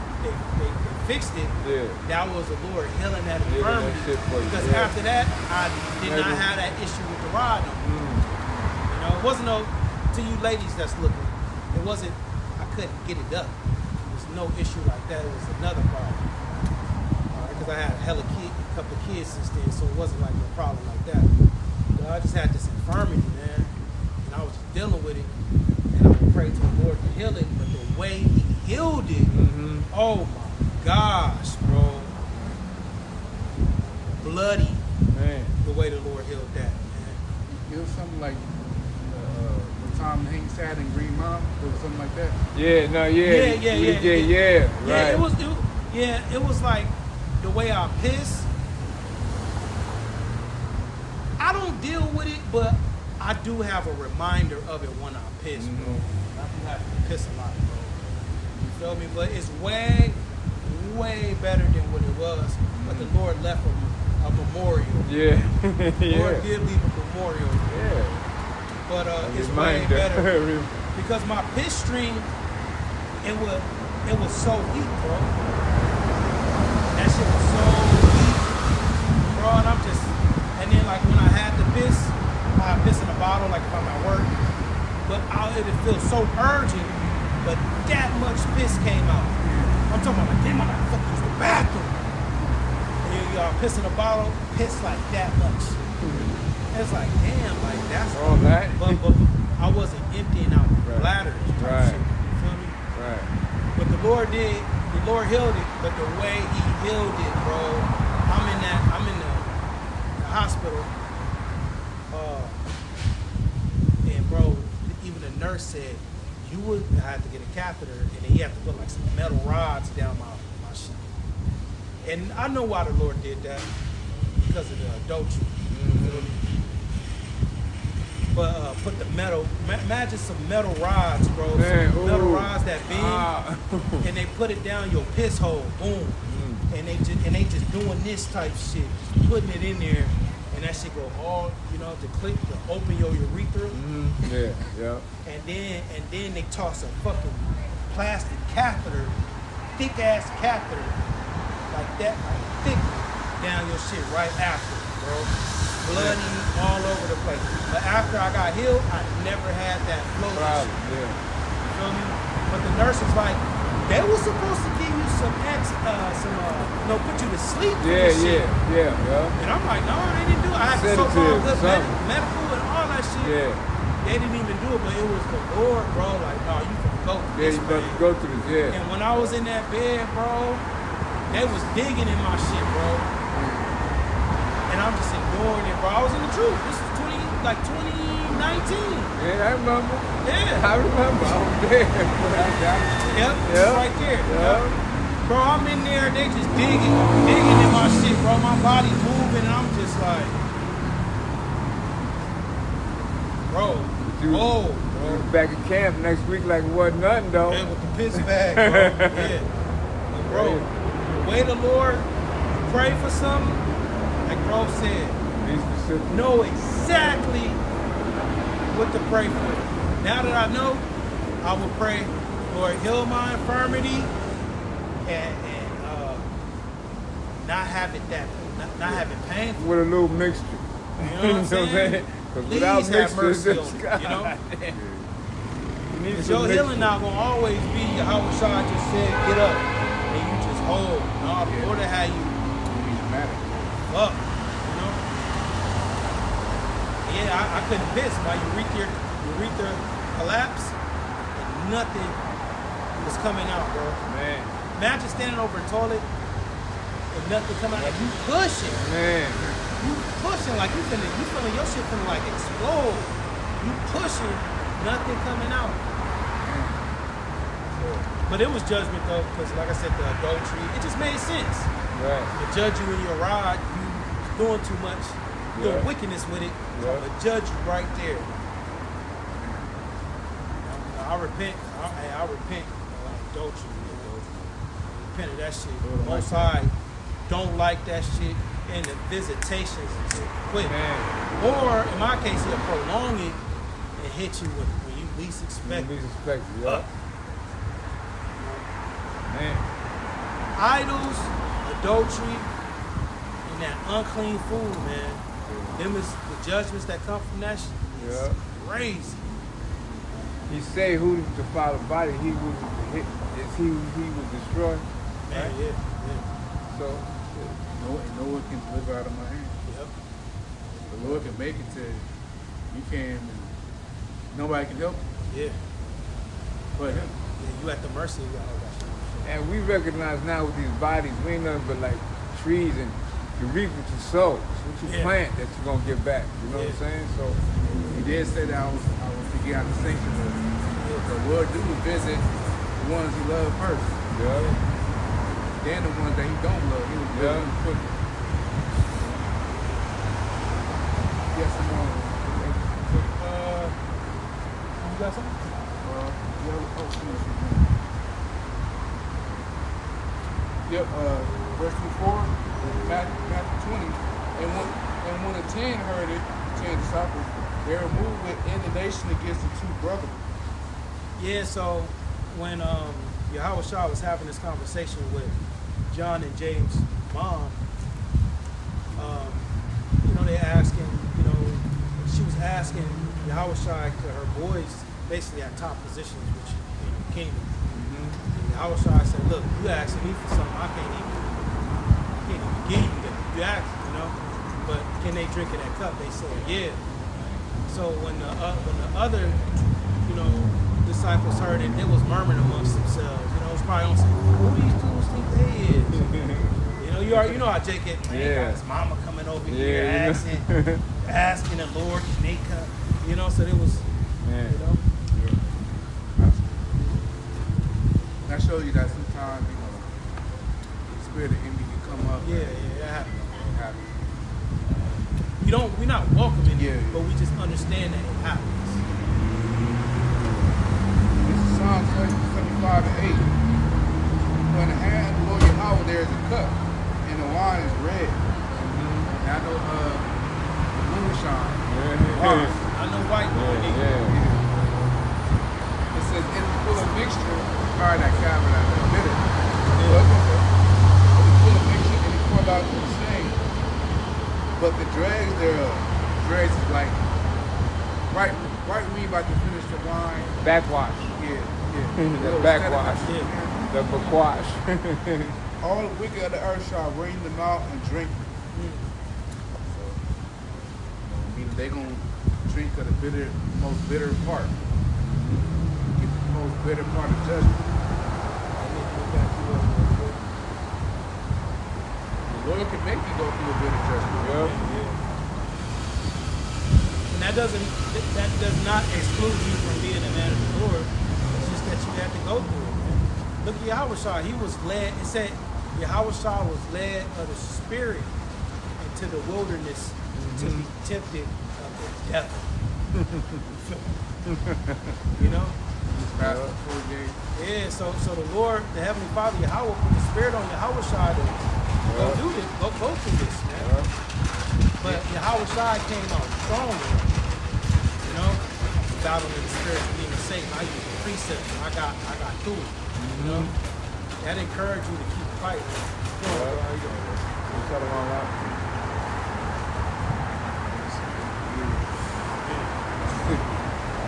fixed it, that was the Lord healing that infirmity. Because after that, I did not have that issue with the rod no more. It wasn't to you ladies that's looking, it wasn't, I couldn't get it up. There was no issue like that. It was another problem. Because I had a couple of kids since then, so it wasn't like a problem like that. I just had this infirmity, man, and I was just dealing with it, and I would pray to the Lord to heal it, but the way he healed it, oh my gosh, bro. Bloody, man. The way the Lord healed that, man. It was something like the Tom Hanks had in Green Mile. It was something like that. Yeah, it was like the way I piss. I don't deal with it, but I do have a reminder of it when I piss, bro. I do have to piss a lot, bro. You feel me? But it's way, way better than what it was. But the Lord left a memorial. The Lord did leave a memorial. But it's way better. Because my piss stream, it was so weak, bro. That shit was so weak, bro. And then like when I had to piss, I piss in a bottle, like if I'm at work. But it feels so urgent, but that much piss came out. I'm talking about like, damn, I gotta fucking use the bathroom. And y'all piss in a bottle, piss like that much. It's like, damn, like that's all that. But I wasn't emptying out bladders. Shit, you feel me? Right. But the Lord healed it, but the way he healed it, bro, I'm in the hospital, and bro, even the nurse said, you would have to get a catheter, and then you have to put like some metal rods down my shit. And I know why the Lord did that, because of the adultery. But put the metal, imagine some metal rods, bro. Man, some metal rods that big, and they put it down your piss hole, boom. And they just doing this type shit, just putting it in there, and that shit go all, to click to open your urethra. And then they toss a fucking plastic catheter, thick ass catheter, like that, like thick, down your shit right after, bro. Bloody all over the place. But after I got healed, I never had that flow. You feel me? But the nurse was like, they were supposed to give you put you to sleep. And I'm like, no, they didn't do it. I had so far good medical and all that shit. They didn't even do it, but it was the Lord, bro. Like, no, you can go. You better go to the jail. And when I was in that bed, bro, they was digging in my shit, bro. And I'm just ignoring it, bro. I was in the truth. This was 2019. Yeah, I remember. Yeah. I remember. I was there. Yep. Right there. Yep. Bro, I'm in there, they just digging in my shit, bro. My body moving, and I'm just like, bro, bro. Back at camp next week like it wasn't nothing though. Yeah, with the piss bag, bro. Yeah. But bro, the way the Lord pray for something, like bro said, Be specific. know exactly what to pray for. Now that I know, I will pray, Lord, heal my infirmity and not have it not have it painful. With a little mixture. You know what I'm saying? Because Please without have mixture, mercy it's on just me, God. you know? You need Because some your healing mixture. not gonna always be how Shah just said, get up and you just hold. No, the order how you up, you know? Yeah, I couldn't piss. My urethra collapsed and nothing was coming out, bro. Man, Imagine standing over a toilet and nothing coming out. And you pushing. man. You pushing like you feeling your shit finna like explode. You pushing, nothing coming out. But it was judgment though, because like I said, the adultery, it just made sense. Right. To judge you in your rod, you doing too much, doing Yeah. wickedness with it. So Yeah. I'm gonna judge you right there. I repent. I repent of adultery. Repent of that shit. Most High don't like that shit, and the visitations is quick. Man. Or in my case, he'll prolong it and hit you when you least expect Be it. suspected, yeah. Man. Idols, adultery, and that unclean food, man. Them is the judgments that come from that shit. It's Yeah. crazy. He say who defile the body, he will destroy. Man, Right. yeah. So No one can deliver out of my hand. Yep. The Lord can make it to you can, and nobody can help you Yeah. but Him. Yeah, you at the mercy of God. and we recognize now with these bodies, we ain't nothing but like trees, and you reap what you sow. It's what you Yeah. plant that you're gonna get back. You know what I'm Yeah. saying? So He did say that I was to get out the sanctuary. The Lord do visit the ones He loved first. yeah. Then the ones that He don't love, He was Yeah. put. Yes, I'm on. You got something? Yep, verse 24, Matthew 20. And when the 10 heard it, 10 disciples, they removed with indignation against the two brothers. Yeah, so when Yahweh Shah was having this conversation with John and James' mom, they asking, she was asking Yahweh Shah to her boys basically at top positions, which kingdom. And Yahweh Shah said, look, you asking me for something I can't even give you that. You asked, but can they drink of that cup? They said, yeah. So when the other, disciples heard it, they was murmuring amongst themselves. It was probably on some, who these dudes think they is? You know how Jake get, man, Yeah. got his mama coming over here Yeah, asking the Lord, can they come? So it was, Man. That shows you that sometimes, the spirit of envy can come up. yeah, that happened. It happens. We're not welcoming Yeah. it, but we just understand that it happens. This is Psalm 75 and 8. When the hand of the Lord Yahweh there is a cup, and the wine is red. And I know moonshine. Wine. I know white boy, nigga. It says it is full of mixture. Sorry, that cavern out there. Bitter. It's full of mixture and it's poured out to the shame. But the dregs thereof, dregs is like right when you about to finish the wine. Backwash. Yeah. The backwash. Yeah. The backwash. All the wicked of the earth shall wring them out and drink. So, meaning they gonna drink of the most bitter part. Get the most bitter part of judgment. The Lord can make you go through a bitter judgment. Yeah. And that does not exclude you from being a man of the Lord. It's just that you have to go through it, man. Look at Yahushua. He was led. It said Yahushua was led of the Spirit into the wilderness to be tempted of the devil. You know? Pastor Forgate. Yeah. So the Lord, the Heavenly Father, Yahweh, put the Spirit on Yahushua to go do this, go through this, man. But Yahushua came out stronger. You know, battling the spiritual demon Satan. I used the precepts. And I got through it. You know, that encouraged you to keep fighting. Go on, bro. How you doing?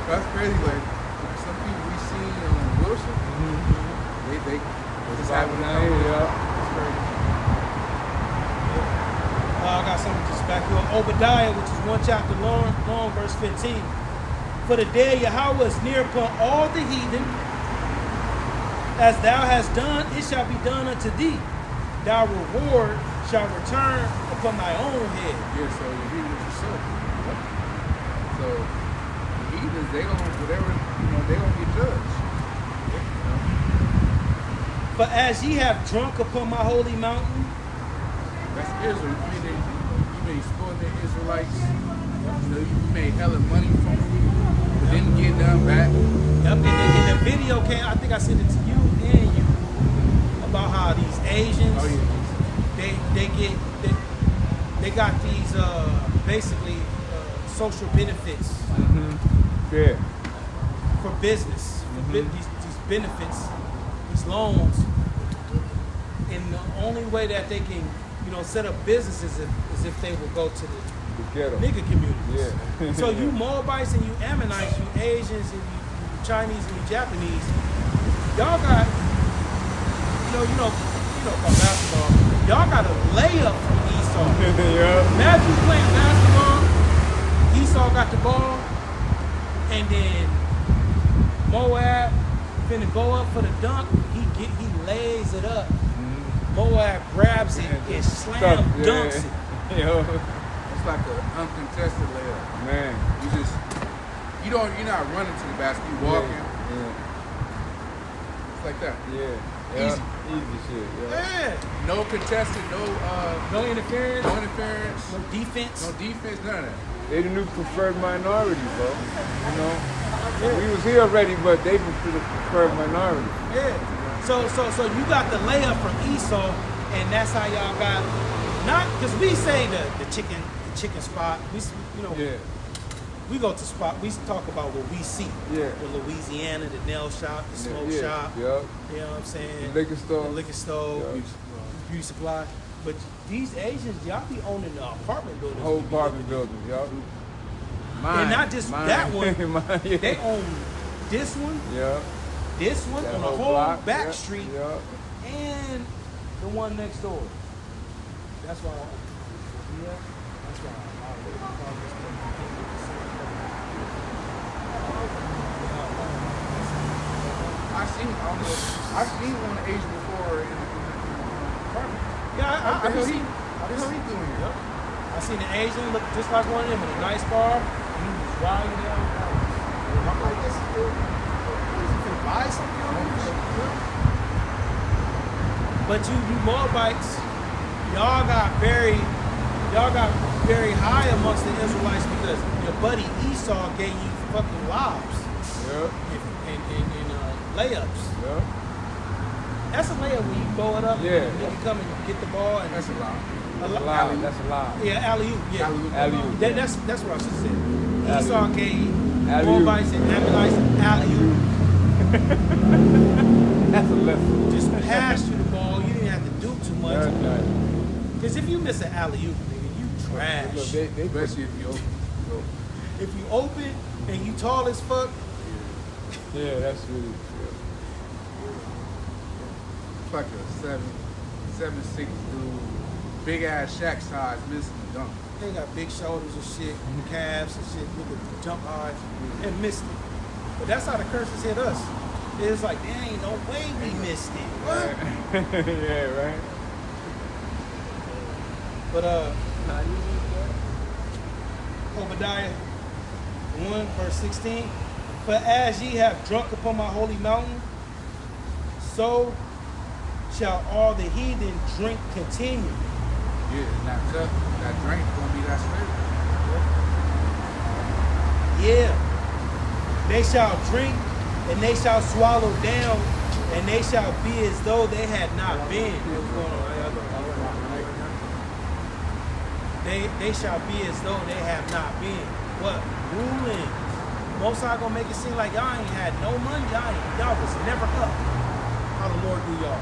That's crazy. Like some people we see on Wilson, they just happen now. It's crazy. I got something to back you up. Obadiah, which is 1 chapter long, verse 15. For the day of Yahweh is near upon all the heathen. As thou hast done, it shall be done unto thee. Thy reward shall return upon thy own head. Yeah, so you hear what you said. So the heathens, they don't whatever they don't get judged. For as ye have drunk upon my holy mountain, That's Israel. You may exploit the Israelites. You made hella money from them, but didn't get none back. yep, and the video came, I think I sent it to you and you, about how these Asians, they got these basically social benefits for business, these benefits, these loans, and the only way that they can set up businesses is if they will go to the ghetto. nigga communities. Yeah. So you Moabites and you Ammonites, you Asians and you Chinese and you Japanese, y'all got, about basketball, y'all got a layup from Esau. Imagine you playing basketball, Esau got the ball, and then Moab finna go up for the dunk, he lays it up. Moab grabs it and slam dunks it. It's like an uncontested layup. Man. You're not running to the basket, you walking. Yeah. It's like that. Yeah. Easy. Easy shit. Yeah. Yeah. No contested, No interference. no interference, No defense. no defense, none of that. They the new preferred minority, bro. We was here already, but they was the preferred minority. Yeah. So you got the layup from Esau, and that's how y'all got not because we say the chicken spot. We go to spot. We talk about what we see. Yeah. The Louisiana, the nail shop, the smoke shop. Yep. You know what I'm saying? The liquor store. The liquor store, Yep. beauty supply. But these Asians, y'all be owning the apartment buildings. Whole apartment building, y'all. And not just that one. Mine, yeah. They own this one, Yeah. this one That on the whole whole block. back Yeah. street, Yeah. and the one next door. That's why. That's why. I've seen one Asian before in the apartment. Yeah, What the hell seen. he doing here? I seen an Asian look just like one of them in a nice bar, and he was riding down. I'm like, this is good. You can buy something on this? But you Moabites, y'all got very high amongst the Israelites because your buddy Esau gave you fucking lobs Yeah. and layups. Yeah. That's a layup when you throw it up. Yeah. And you come and get the ball and That's a lot. That's a lie. Yeah, alley-oop. Yeah. Alley-oop. That's what I should have said. Esau Alley-oop. gave Alley-oop. Moabites and Ammonites alley-oop. That's a lesson. Just passed you the ball. You didn't have to do too much. That's nice. Because if you miss an alley-oop, nigga, you trash. Look, they Especially if you open. If you open and you tall as fuck, yeah, that's really It's like a 7'6" dude, big ass Shaq size, missing the dunk. they got big shoulders and shit, calves and shit, nigga jump high and missed it. But that's how the curses hit us. It's like, there ain't no way we missed it. What? yeah, right. But Obadiah 1 verse 16. For as ye have drunk upon my holy mountain, so shall all the heathen drink continue. Yeah, that cup, that drink gonna be that spirit. Yeah. They shall drink, and they shall swallow down, and they shall be as though they had not been. What's going on? They shall be as though they have not been. What? Ruling. Most High gonna make it seem like y'all ain't had no money. Y'all was never up. How the Lord do y'all?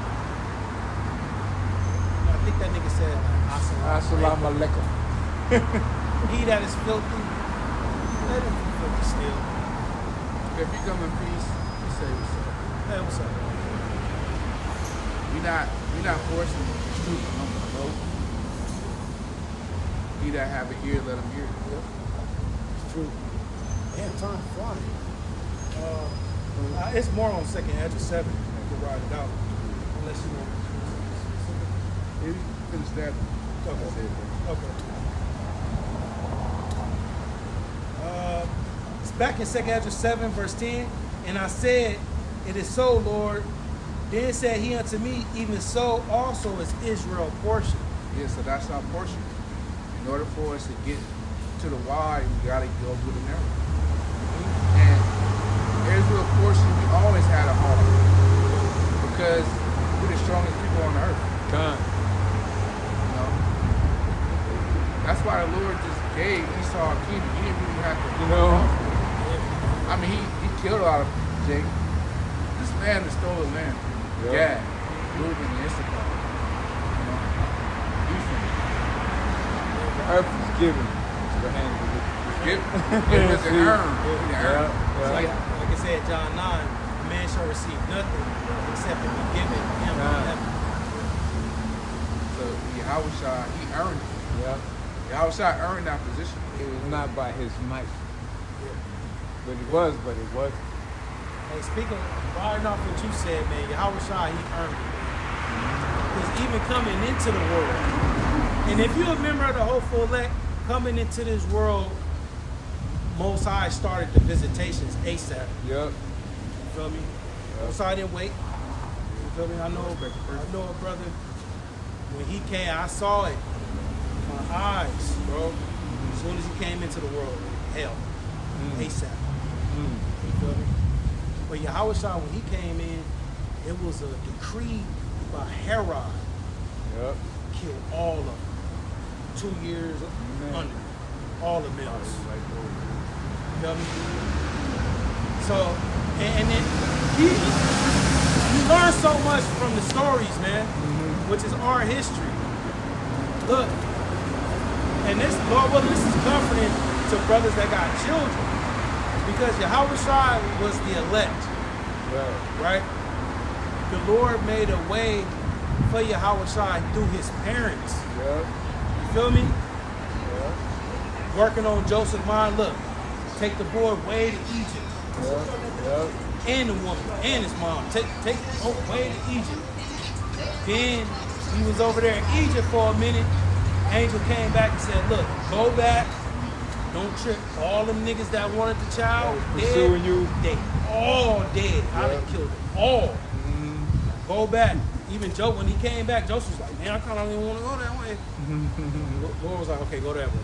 I think that nigga said, Assalamu alaikum. he that is filthy, let him be filthy still. If you come in peace, you say what's up. Hey, what's up? We not forcing the truth on the road. He that have an ear, let him hear. It's true. Damn, time flying. It's more on second edge of 7. You can ride it out. Unless you want. He finished that. Okay. It's back in second edge of 7, verse 10. And I said, it is so, Lord. Then said he unto me, even so also is Israel portion. Yeah, so that's our portion. In order for us to get to the wide, we gotta go through the narrow. And Israel portion, we always had a heart. Because we're the strongest people on earth. Come. You know? That's why the Lord just gave Esau a kingdom. He didn't really have to, You know. I mean, he killed a lot of Jake. This man that stole the land. Yeah. Yeah. Reuben and Issachar. You know? Ephraim. The earth is given to the hands of the It was an urn. Like I said, John 9, a man shall receive nothing except it be given him from heaven. So Yahushua, he earned it. Yeah. Yahushua earned that position. It was not by his might. But it was. Hey, speaking riding off what you said, man, Yahushua, he earned it. Because even coming into the world, and if you remember the whole elect coming into this world, Most High started the visitations ASAP. Yep. You feel me? Most High didn't wait. You feel me? I know a brother, when he came, I saw it. My eyes, bro. As soon as he came into the world, hell, ASAP. You feel me? But Yahushua, when he came in, it was a decree by Herod. Yep. Kill all of them. 2 years under. All the males. You feel me? So, and then you learn so much from the stories, man, which is our history. Look, and this, Lord willing, this is comforting to brothers that got children. Because Yahushua was the elect, right? The Lord made a way for Yahushua through his parents. Yep. You feel me? Working on Joseph's mind, look, take the boy way to Egypt. Yep. And the woman, and his mom, take way to Egypt. Then he was over there in Egypt for a minute. Angel came back and said, look, go back. Don't trip. All them niggas that wanted the child, pursuing you. They all dead. I done killed them all. Go back. Even Joe, when he came back, Joseph was like, man, I kind of don't even want to go that way. Lord was like, okay, go that way.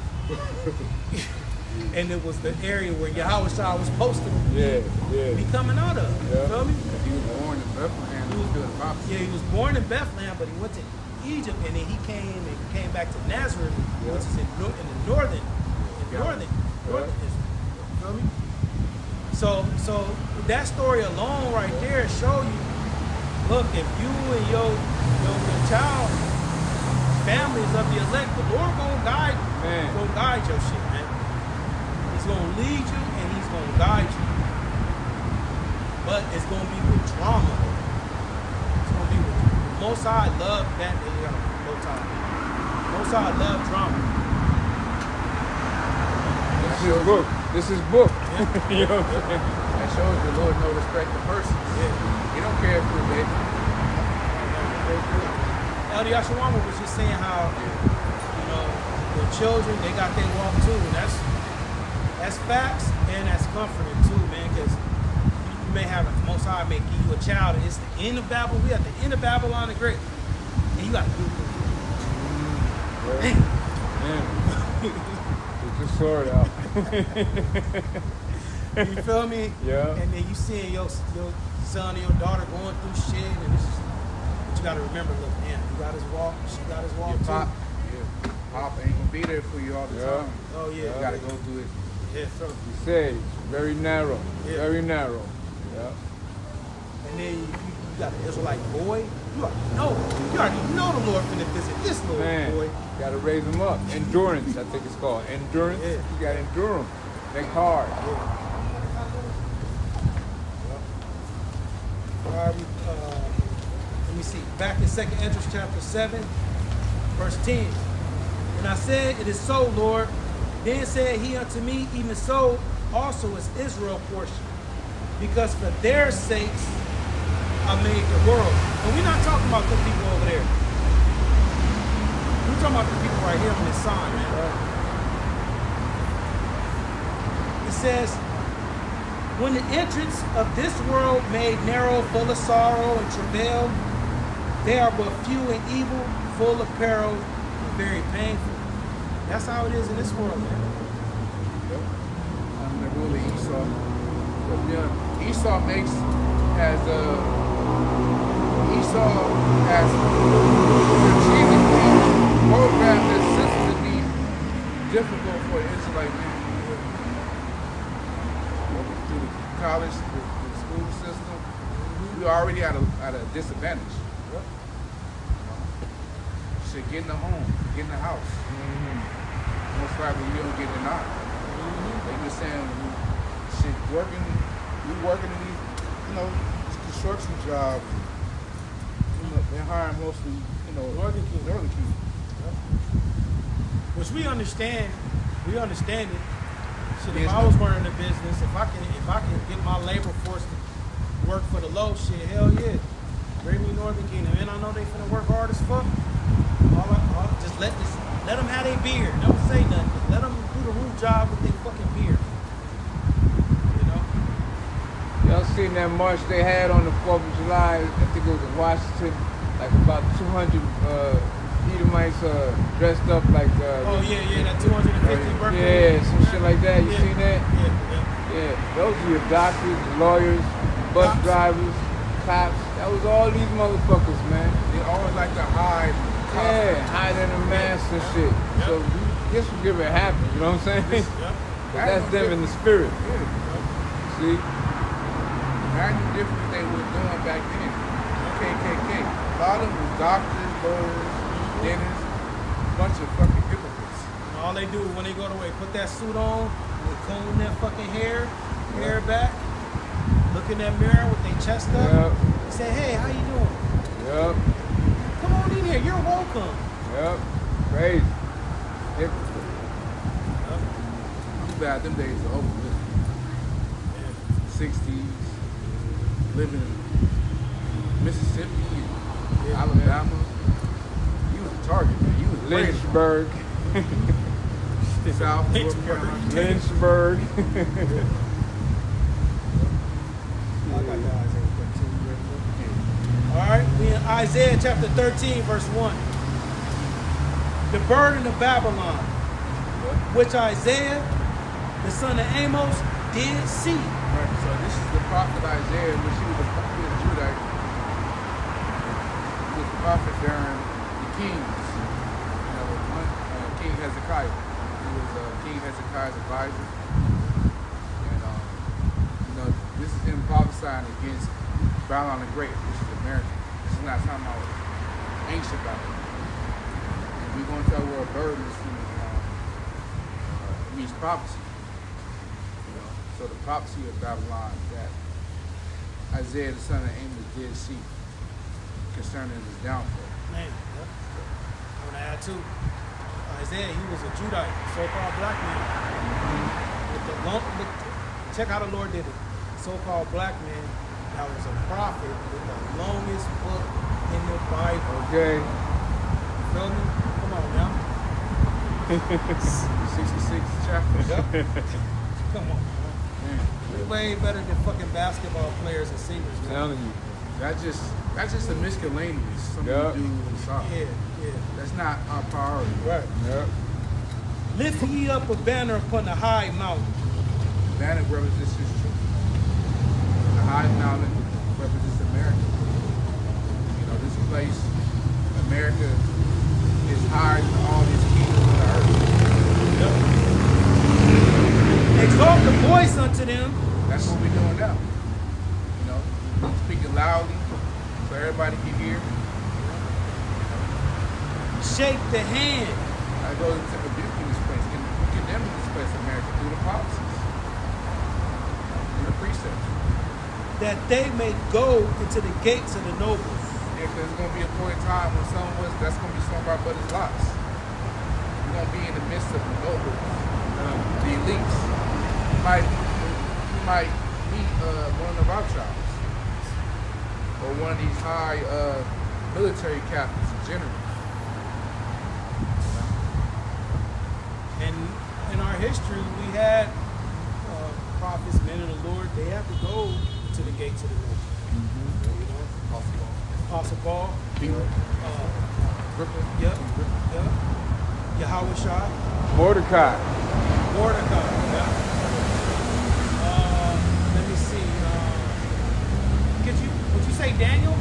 And it was the area where Yahushua was supposed to be coming out of. You feel me? He was born in Bethlehem. He was doing prophecy. Yeah, he was born in Bethlehem, but he went to Egypt, and then he came back to Nazareth, which is in the northern Israel. You feel me? So that story alone right there show you, look, if you and your child, families of the elect, the Lord gonna guide you. He's gonna guide your shit, man. He's gonna lead you and he's gonna guide you. But it's gonna be with drama. It's gonna be with Most High love that. Most High love drama. This is book. You know what I'm saying? That shows the Lord no respect to persons. He don't care if you're big. Elder Yashawama was just saying how, the children, they got their walk too. And that's facts and that's comforting too, man, because You may have the Most High may give you a child, and it's the end of Babylon. We at the end of Babylon the Great, and you got to do it. Get your sword out. You feel me? Yeah. And then you seeing your son or your daughter going through shit, and it's just, but you got to remember, look, man, he got his walk, she got his walk Your too. pop ain't gonna be there for you all the time. Oh yeah. You gotta go through it. Yeah. You say it's very narrow. Yeah. Very narrow. Yeah. And then you got an Israelite boy. You already know the Lord finna visit this little Man, boy. gotta raise them up. Endurance, I think it's called. Endurance. Yeah. You gotta endure them. Make hard. All right, let me see. Back in 2nd Esdras chapter 7, verse 10. And I said, it is so, Lord. Then said he unto me, even so also is Israel portion. Because for their sakes I made the world. And we're not talking about the people over there. We're talking about the people right here on this sign, man. It says, when the entrance of this world made narrow, full of sorrow and travail, they are but few and evil, full of peril, and very painful. That's how it is in this world, man. I'm the ruler Esau. But yeah, Esau has strategically programmed this system to be difficult for the Israelite man. Through the college, the school system, we already at a disadvantage. Shit, get in the home, get in the house. Most likely you don't get denied. They were saying, shit, we working in these, construction jobs. They're hiring mostly, Northern Kingdom. Which we understand it. Shit, if I was running a business, if I can get my labor force to work for the low, shit, hell yeah. Bring me Northern Kingdom. And I know they finna work hard as fuck. Just let them have their beer. Don't say nothing. Let them do the roof job with their fucking beer. You know? Y'all seen that march they had on the 4th of July? I think it was in Washington. Like about 200 Edomites dressed up like... Oh, yeah, that 250 birthday. Yeah, some shit like that. You seen that? Yeah. Yeah, those are your doctors, lawyers, bus drivers, cops. That was all these motherfuckers, man. They always like to hide. Yeah, hiding in the mask and shit. So disforgive it happens, you know what I'm saying? But that's them in the spirit. See? Imagine the difference they were doing back then. KKK. A lot of them was doctors, lawyers, dentists, bunch of fucking hypocrites. And all they do when they go to work, put that suit on, they comb their fucking hair back, look in that mirror with their chest up, say, hey, how you doing? Yep. Come on in here, you're welcome. Yep. Crazy. Too bad them days are over with. 60s, living in Mississippi and Alabama. You was a target, man. You was afraid. Lynchburg. South North Carolina. Lynchburg. All right, we in Isaiah chapter 13, verse 1. The burden of Babylon, which Isaiah, the son of Amos, did see. Right, so this is the prophet Isaiah, which he was a Judite. He was a prophet during the kings. King Hezekiah. He was King Hezekiah's advisor. And this is him prophesying against Babylon the Great, which is America. This is not talking about ancient Babylon. And we're going to tell where a bird is from. It means prophecy. So the prophecy of Babylon that Isaiah the son of Amos did see concerning his downfall. Man, I want to add too. Isaiah, he was a Judite, so-called black man. Check how the Lord did it. So-called black man that was a prophet with the longest book in the Bible. Okay. You feel me? Come on now. 66 chapters. Come on. Man. way better than fucking basketball players and singers, man. Telling you. That's just a miscellaneous something Yeah. to do inside. Yeah. That's not our priority. Right. Yep. Lift ye up a banner upon the high mountain. Banner represents his truth. The high mountain represents America. You know, this place, America, is higher than all these kingdoms of the earth. Exalt the voice unto them. That's what we're doing now. You know, we're speaking loudly so everybody can hear. Shake the hand. I go into rebuking this place, condemning this place, America, through the policies, through the precepts. That they may go into the gates of the nobles. Yeah, because there's going to be a point in time when that's going to be some of our brothers' lives. We're going to be in the midst of the nobles, the elites. You might meet one of our tribes, or one of these high military captains and generals. And in our history, we had prophets, men of the Lord. They have to go to the gates of the nobles. You know, Apostle Paul. Peter. Yep. Yahweh Shai. Mordecai. Yeah. Let me see. Would you say Daniel?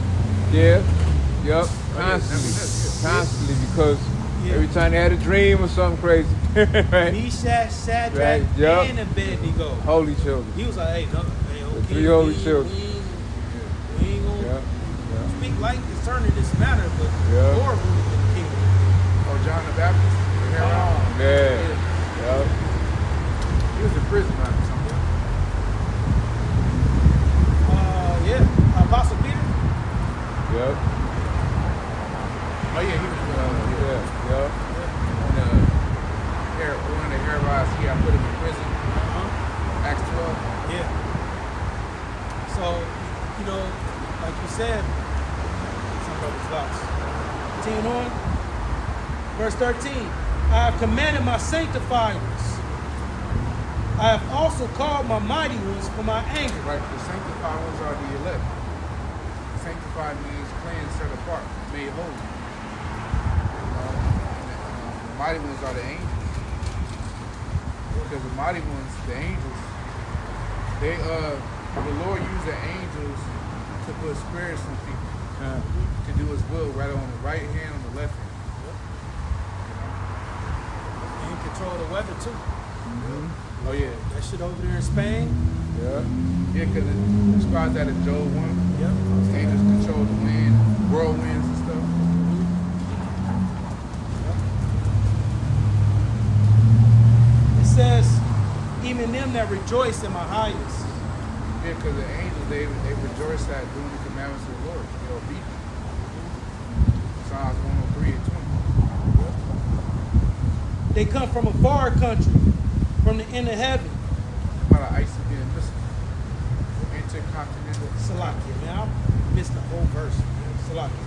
Yeah. Yep. yeah, Constantly, because Yeah. every time they had a dream or something crazy. Right? Meshach, Shadrach, Right, yep. and Abednego. Holy children. He was like, hey, no, hey, okay, three holy children. We ain't gonna Yeah. speak light concerning this matter, but Yeah. Lord ruled in the kingdom. Or John the Baptist. The Herald. Yeah. Yep. He was in prison or something. Yeah, Apostle Peter. Yep. Oh yeah, he was Yeah. Yep. one of the Herods. He got put him in prison. Acts 12. Yeah. So, you know, like you said, some brothers lost. Continue on. Verse 13. I have commanded my sanctifiers. I have also called my mighty ones for my anger. Right, the sanctified ones are the elect. Sanctified means cleansed, set apart, made holy. The mighty ones are the angels. Because the mighty ones, the angels, the Lord used the angels to put spirits on people, to do His will, right on the right hand, on the left hand. And control the weather too. Oh yeah, That shit over there in Spain. Yeah. yeah, because it describes that in Job 1. Yep. Angels control the wind, whirlwinds and stuff. It says, even them that rejoice in my highest. Yeah, because the angels, they rejoice at doing the commandments of the Lord. They're obedient. Psalms 103 and 20. They come from a far country, from the end of heaven. About an ice being missing. Intercontinental. Salakia, man, I missed the whole verse. Salakia.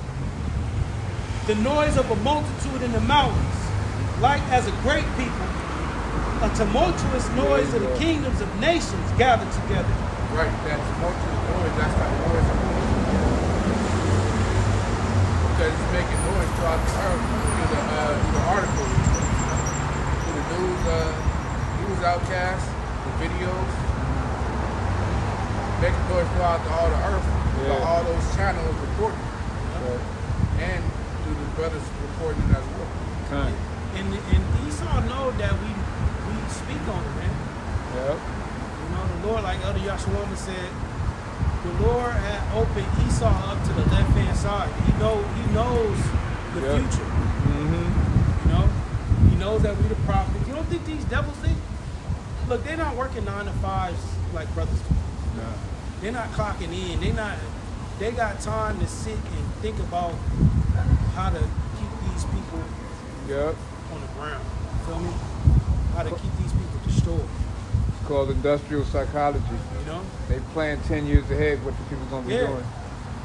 The noise of a multitude in the mountains, like as a great people, a tumultuous noise of the kingdoms of nations gathered together. Right, that tumultuous noise, that's that noise of because it's making noise throughout the earth through the articles, through the news outcasts, the videos, making noise throughout all the earth, by all those channels reporting, and through the brothers reporting as well. And Esau know that we speak on it, man. Yep. You know, the Lord, like Elder Yashua said, the Lord had opened Esau up to the left-hand side. He knows the future. Mm-hmm. You know? He knows that we the prophets. You don't think these devils, look, they're not working 9 to 5s like brothers do. No. They're not clocking in. They got time to sit and think about how to keep these people Yep. on the ground. Feel me? How to keep these people destroyed. It's called industrial psychology. You know? They plan 10 years ahead what the people's gonna be doing.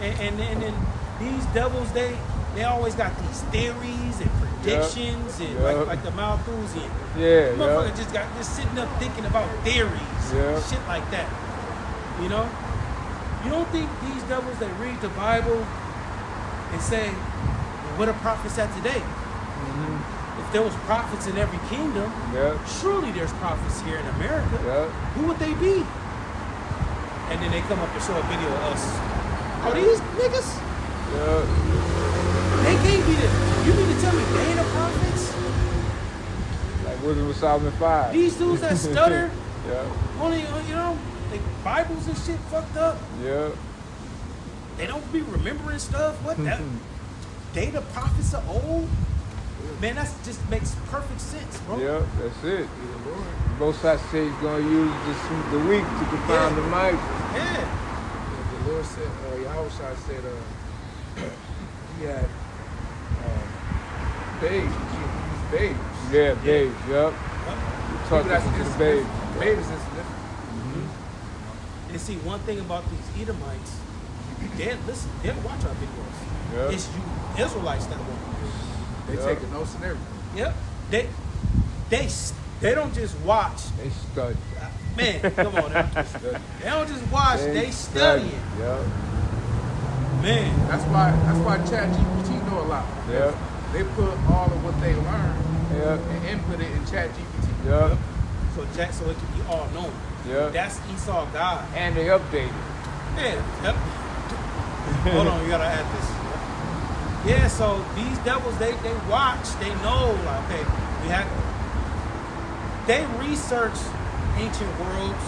And then these devils, they always got these theories and predictions and like the Malthusian. Yeah. Motherfucker just sitting up thinking about theories and shit like that. You know? You don't think these devils that read the Bible and say, well, what are prophets at today? If there was prophets in every kingdom, surely there's prophets here in America. Who would they be? And then they come up and show a video of us. Oh, these niggas? They can't be the. You mean to tell me they ain't the prophets? Like Wisdom of Solomon 5. These dudes that stutter, only, you know, they Bibles and shit fucked up. They don't be remembering stuff. What? That, they the prophets of old? Man, that just makes perfect sense, bro. That's it. Both sides say he's going to use the weak to confound the mighty. The Lord said, Yahushua said, he had babes. He used babes. Babes, Talk to the babes. Babes is different. And see, one thing about these Edomites, they'll watch our videos. It's you Israelites that won't. They take the notes and everything. They don't just watch. They study. Man, come on now. They don't just watch, they studying. Man. That's why ChatGPT know a lot. They put all of what they learned and input it in ChatGPT. So it can be all known. That's Esau God. And they update it. Hold on, you gotta add this. Yeah, so these devils, they watch, they know, like, okay, they research ancient worlds,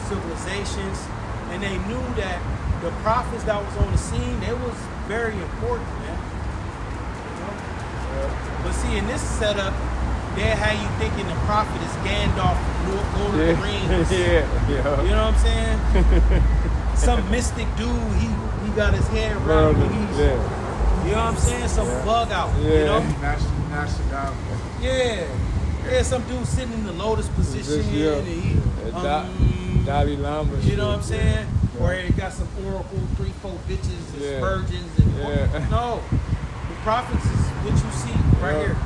civilizations, and they knew that the prophets that was on the scene, they was very important, man. But see, in this setup, they had you thinking the prophet is Gandalf from Lord of the Rings. You know what I'm saying? Some mystic dude, he got his head wrapped when he's, you know what I'm saying? Some bug out, you know? Yeah, some dude sitting in the lotus position and he, Dalai Lama. you know what I'm saying? Or he got some oracle, 3-4 bitches and virgins and no. The prophets is what you see right here.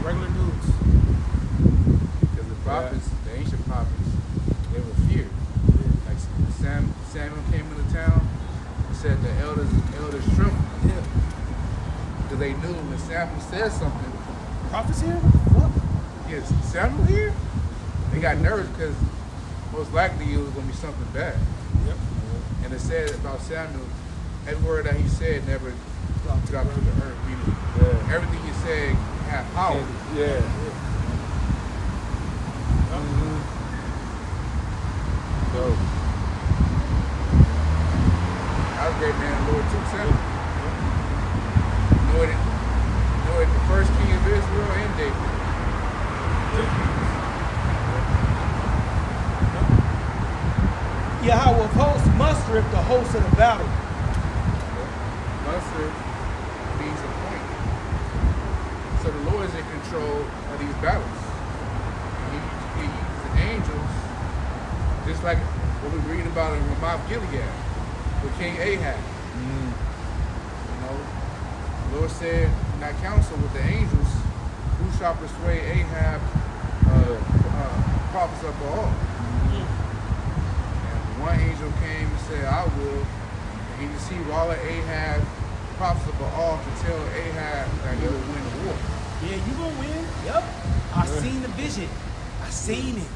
Regular dudes. Because the prophets, the ancient prophets, they were feared. Like Samuel came into town and said the elders trembled. Because they knew when Samuel said something. Prophets here? What the fuck? Yes, Samuel here? They got nervous because most likely it was going to be something bad. And it said about Samuel, that word that he said never dropped to the earth. Meaning, everything he said had power. So, I was great man, Lord too, Samuel. Know it, the first king of Israel and David. Yahweh of hosts mustereth the host of the battle. Muster means appoint. So the Lord is in control of these battles. He uses angels, just like what we read about in Ramoth Gilead with King Ahab. You know, the Lord said in that council with the angels, who shall persuade Ahab, prophets of Baal? One angel came and said, I will. And he deceived all of Ahab, prophets of Baal, to tell Ahab that he will win the war. Yeah, you gonna win. Yep. I seen the vision. I seen it.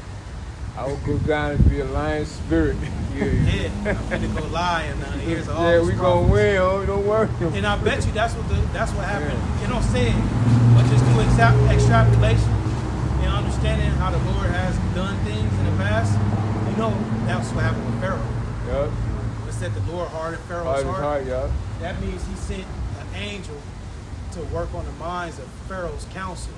I will go down and be a lion spirit. Yeah, I'm finna go lie and here's all we gonna win, don't worry. And I bet you that's what happened. You don't say it, but just do extrapolation and understanding how the Lord has done things in the past. You know, that's what happened with Pharaoh. It said the Lord hardened Pharaoh's heart. That means he sent an angel to work on the minds of Pharaoh's council.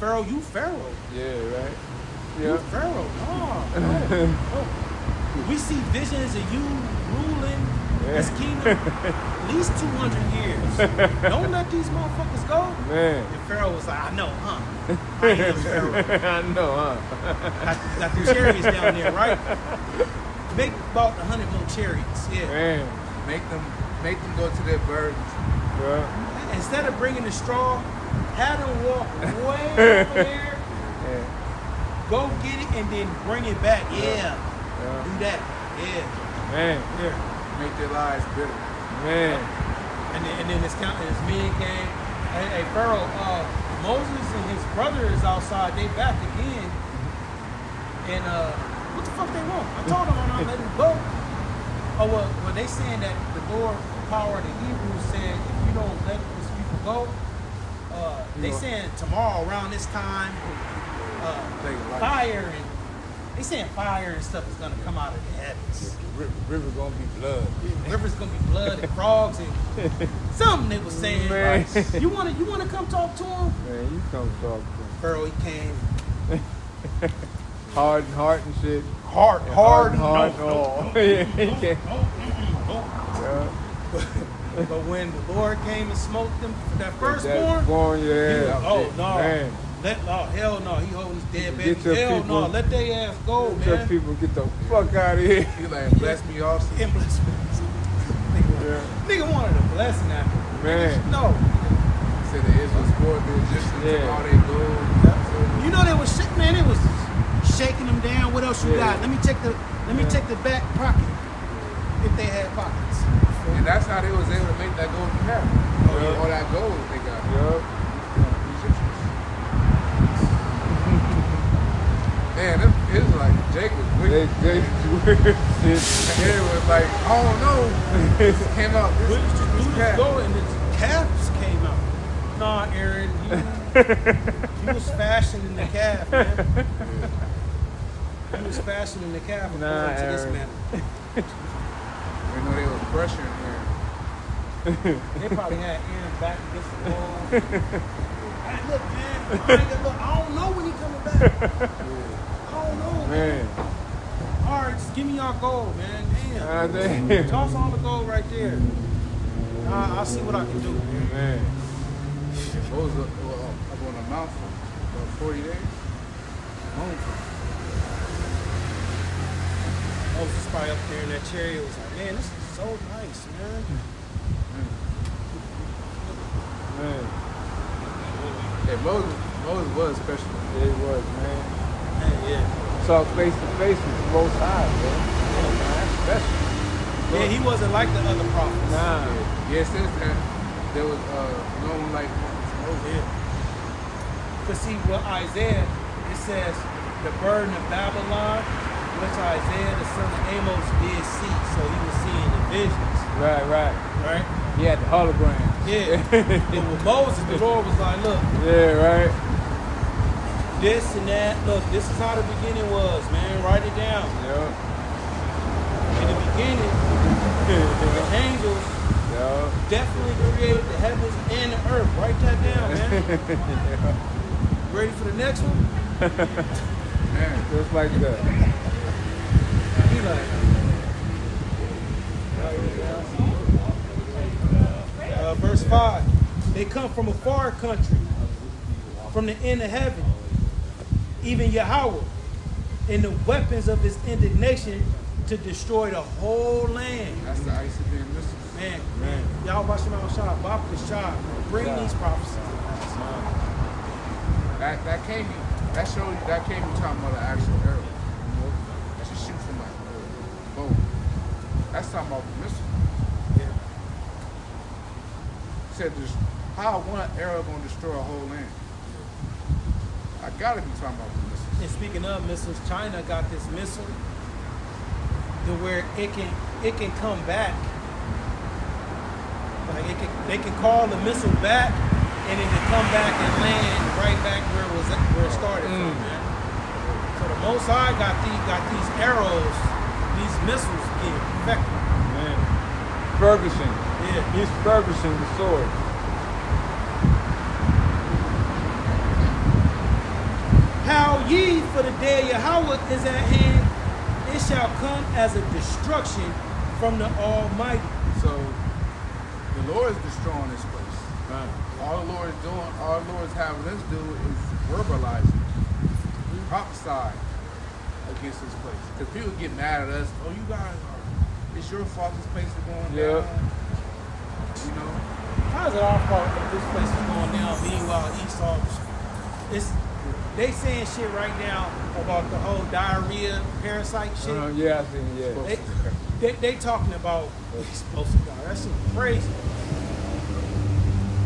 Pharaoh, you Pharaoh. You Pharaoh. No. We see visions of you ruling this kingdom at least 200 years. Don't let these motherfuckers go. Man. And Pharaoh was like, I know, huh? I am Pharaoh. I know, huh? Got the chariots down there, right? Make about 100 more chariots. Man. Make them go to their burdens. Instead of bringing the straw, have them walk way over there. Go get it and then bring it back. Do that. Man, Yeah. make their lives bitter. man. And then his men came. Hey, Pharaoh, Moses and his brother is outside. They back again. And what the fuck they want? I told them I'm not letting them go. Oh well, they saying that the Lord power of the Hebrews said if you don't let these people go, they saying tomorrow around this time, fire and they saying fire and stuff is gonna come out of the heavens. River gonna be blood. River's gonna be blood and frogs and something they was saying. Man. You wanna come talk to him? Man, you come talk to him. Pharaoh, he came. Hard and heart and shit. Hard. No. Yeah, he can't. Yeah. But when the Lord came and smote them for that firstborn, Born, yeah. Man. Hell no, he holding his dead baby. Hell no, let they ass go, Let man. your people get the fuck out of here. He like, bless me also. And bless me. Nigga wanted a blessing after. Man. No. He said the Israel spoiled the Egyptians Yeah. and all they gold. You know they was man, they was shaking them down. What else you got? Let me check the back pocket. If they had pockets. And that's how they was able to make that golden calf. All that gold that they got. Yup. Egyptians. Man, it was like Jacob. They weird shit. It was like, I don't know. This came out. This calf. Go and the calves came out. Nah, Aaron, you was fashioning the calf, man. You was fashioning the calf according to this Aaron. man. You know they was pressuring here. They probably had Aaron back against the wall. Hey, look, man, I don't know when he coming back. I don't know, Man. All right, just give me your gold, man. Damn. Damn. Toss all the gold right there. I'll see what I can do, man. Man. What was up on the mountain for about 40 days? Moses probably up there in that chariot was like, man, this is so nice, man. Man. Yeah, Moses was special. Yeah, it was, man. Man, yeah. Talk face to face with the Most High, man. Yeah, man, that's special. Yeah, he wasn't like the other prophets. Nah. Yeah, since then, there was no one like Moses. Yeah. Because see, what Isaiah, it says, the burden of Babylon, which Isaiah, the son of Amos, did see. So he was seeing the visions. Right. Right? He had the hologram. Yeah. But with Moses, the Lord was like, look, Yeah, right. this and that. Look, this is how the beginning was, man. Write it down. Yup. In the beginning, the angels definitely created the heavens and the earth. Write that down, man. Ready for the next one? Man, Just like that. He like, verse 5. They come from a far country, from the end of heaven, even Yahweh, and the weapons of his indignation to destroy the whole land. that's the Icelandic missile. Man. Y'all watch him out shot. Bob the shot. Bring these prophecies. That can't be. That showed you. That can't be talking about an actual arrow. That should shoot from like a bow. That's talking about the missile. Yeah. Said this. How one arrow gonna destroy a whole land? I gotta be talking about the missiles. And speaking of missiles, China got this missile to where it can come back. Like they can call the missile back, and it can come back and land right back where it started from, man. So the Most High got these arrows, these missiles being effective. Man. Ferguson. Yeah. He's Ferguson the sword. How ye, for the day of Yahweh is at hand, it shall come as a destruction from the Almighty. So the Lord is destroying this place. Right. All the Lord is doing, all the Lord is having us do is verbalizing, prophesy against this place. Because people get mad at us. Oh, you guys are. It's your fault this place is going down. You know. How is it our fault that this place is going down? Meanwhile, Esau, they saying shit right now about the whole diarrhea, parasite shit. Yeah, I seen it, yeah. They talking about explosive power. That shit crazy.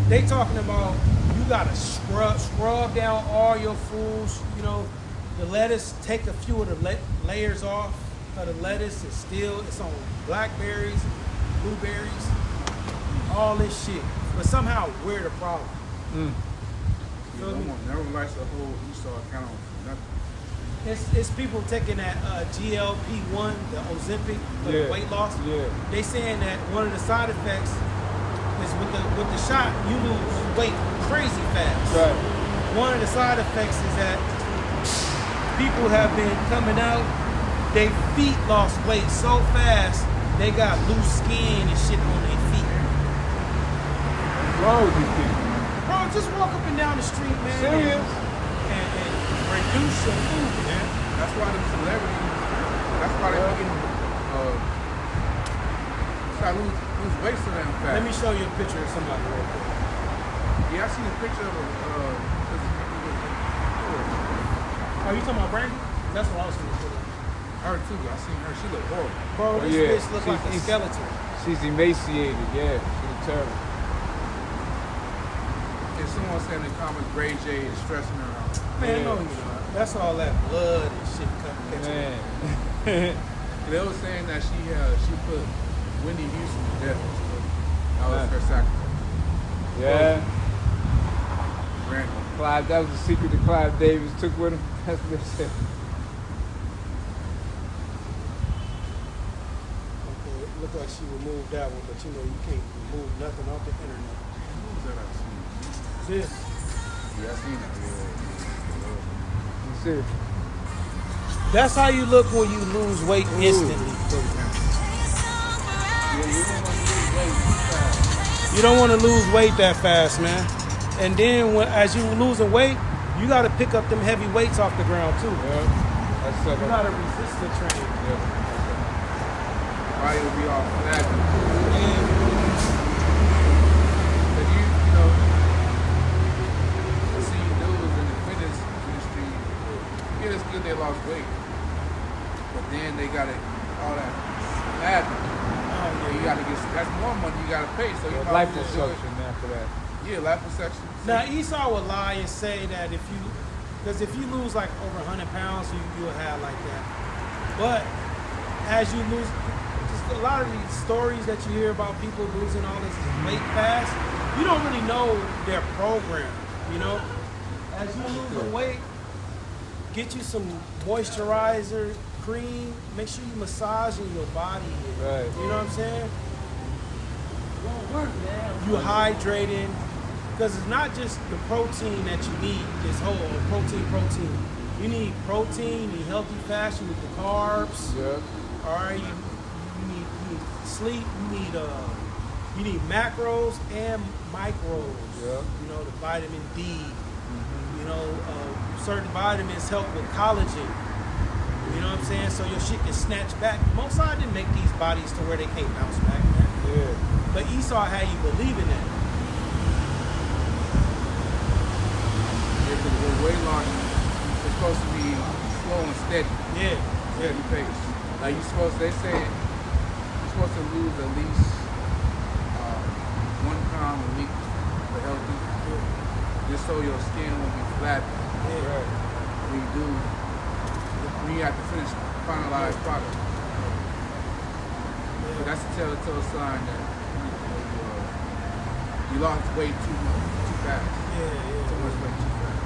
They talking about you gotta scrub down all your foods. You know, the lettuce, take a few of the layers off of the lettuce. It's on blackberries, blueberries, all this shit. But somehow we're the problem. No one never likes the whole Esau account for nothing. It's people taking that GLP-1, the Ozempic, for the weight loss. Yeah. They saying that one of the side effects is with the shot, you lose weight crazy fast. Right. One of the side effects is that people have been coming out, their feet lost weight so fast, they got loose skin and shit on their feet. What's wrong with these people? Bro, just walk up and down the street, man. Serious? And reduce your food, man. That's why the celebrities, that's why they're getting, try to lose weight so damn fast. Let me show you a picture of somebody real quick. Yeah, I seen a picture of Oh, you talking about Brandy? That's what I was gonna say. her too. I seen her. She look horrible. Bro, this Yeah, bitch look like a she's- skeleton. She's emaciated, yeah. She's terrible. And someone said in the comments, Ray J is stressing her out. Man, Yeah. no, you know. That's all that blood and shit coming. Man. They were saying that she put Whitney Houston to death. That was her sacrifice. Yeah. Brandy. Clive, that was the secret that Clive Davis took with him. That's what they said. Okay, it looked like she removed that one, but you know you can't remove nothing off the internet. Who was that I seen? This. Yeah, I seen that. You serious? That's how you look when you lose weight instantly. You don't want to lose weight that fast, man. And then as you losing weight, you got to pick up them heavy weights off the ground too. Yeah. That's You something. got to resist the train. Yeah. Body will be all flat. Yeah. But you know, I see dudes in the fitness industry, yeah, it's good they lost weight. But then they got it, all that fat. Oh, You gotta get, that's more money you gotta pay. So you Yeah, might life as well do it. instruction after that. Yeah, liposuction. Now Esau would lie and say that because if you lose like over 100 pounds, you'll have like that. But as you lose, just a lot of these stories that you hear about people losing all this weight fast, you don't really know their program. You know, as you lose the weight, get you some moisturizer, cream. Make sure you massaging your body. Right. You know what I'm saying? You hydrating. Because it's not just the protein that you need, this whole protein. You need protein, you need healthy fats, you need the carbs. Yeah. All right, you need sleep, you need macros and micros. Yeah. You know, the vitamin D. You know, certain vitamins help with collagen. You know what I'm saying? So your shit can snatch back. Most I didn't make these bodies to where they can't bounce back, man. Yeah. But Esau had you believe in that. Because the weight loss is supposed to be slow and steady. Yeah. Steady pace. Like they say you're supposed to lose at least 1 pound a week for healthy. Just so your skin won't be flat. Right. When you have to finish finalized product. So that's a telltale sign that you lost weight too fast. Yeah. Too much weight too fast.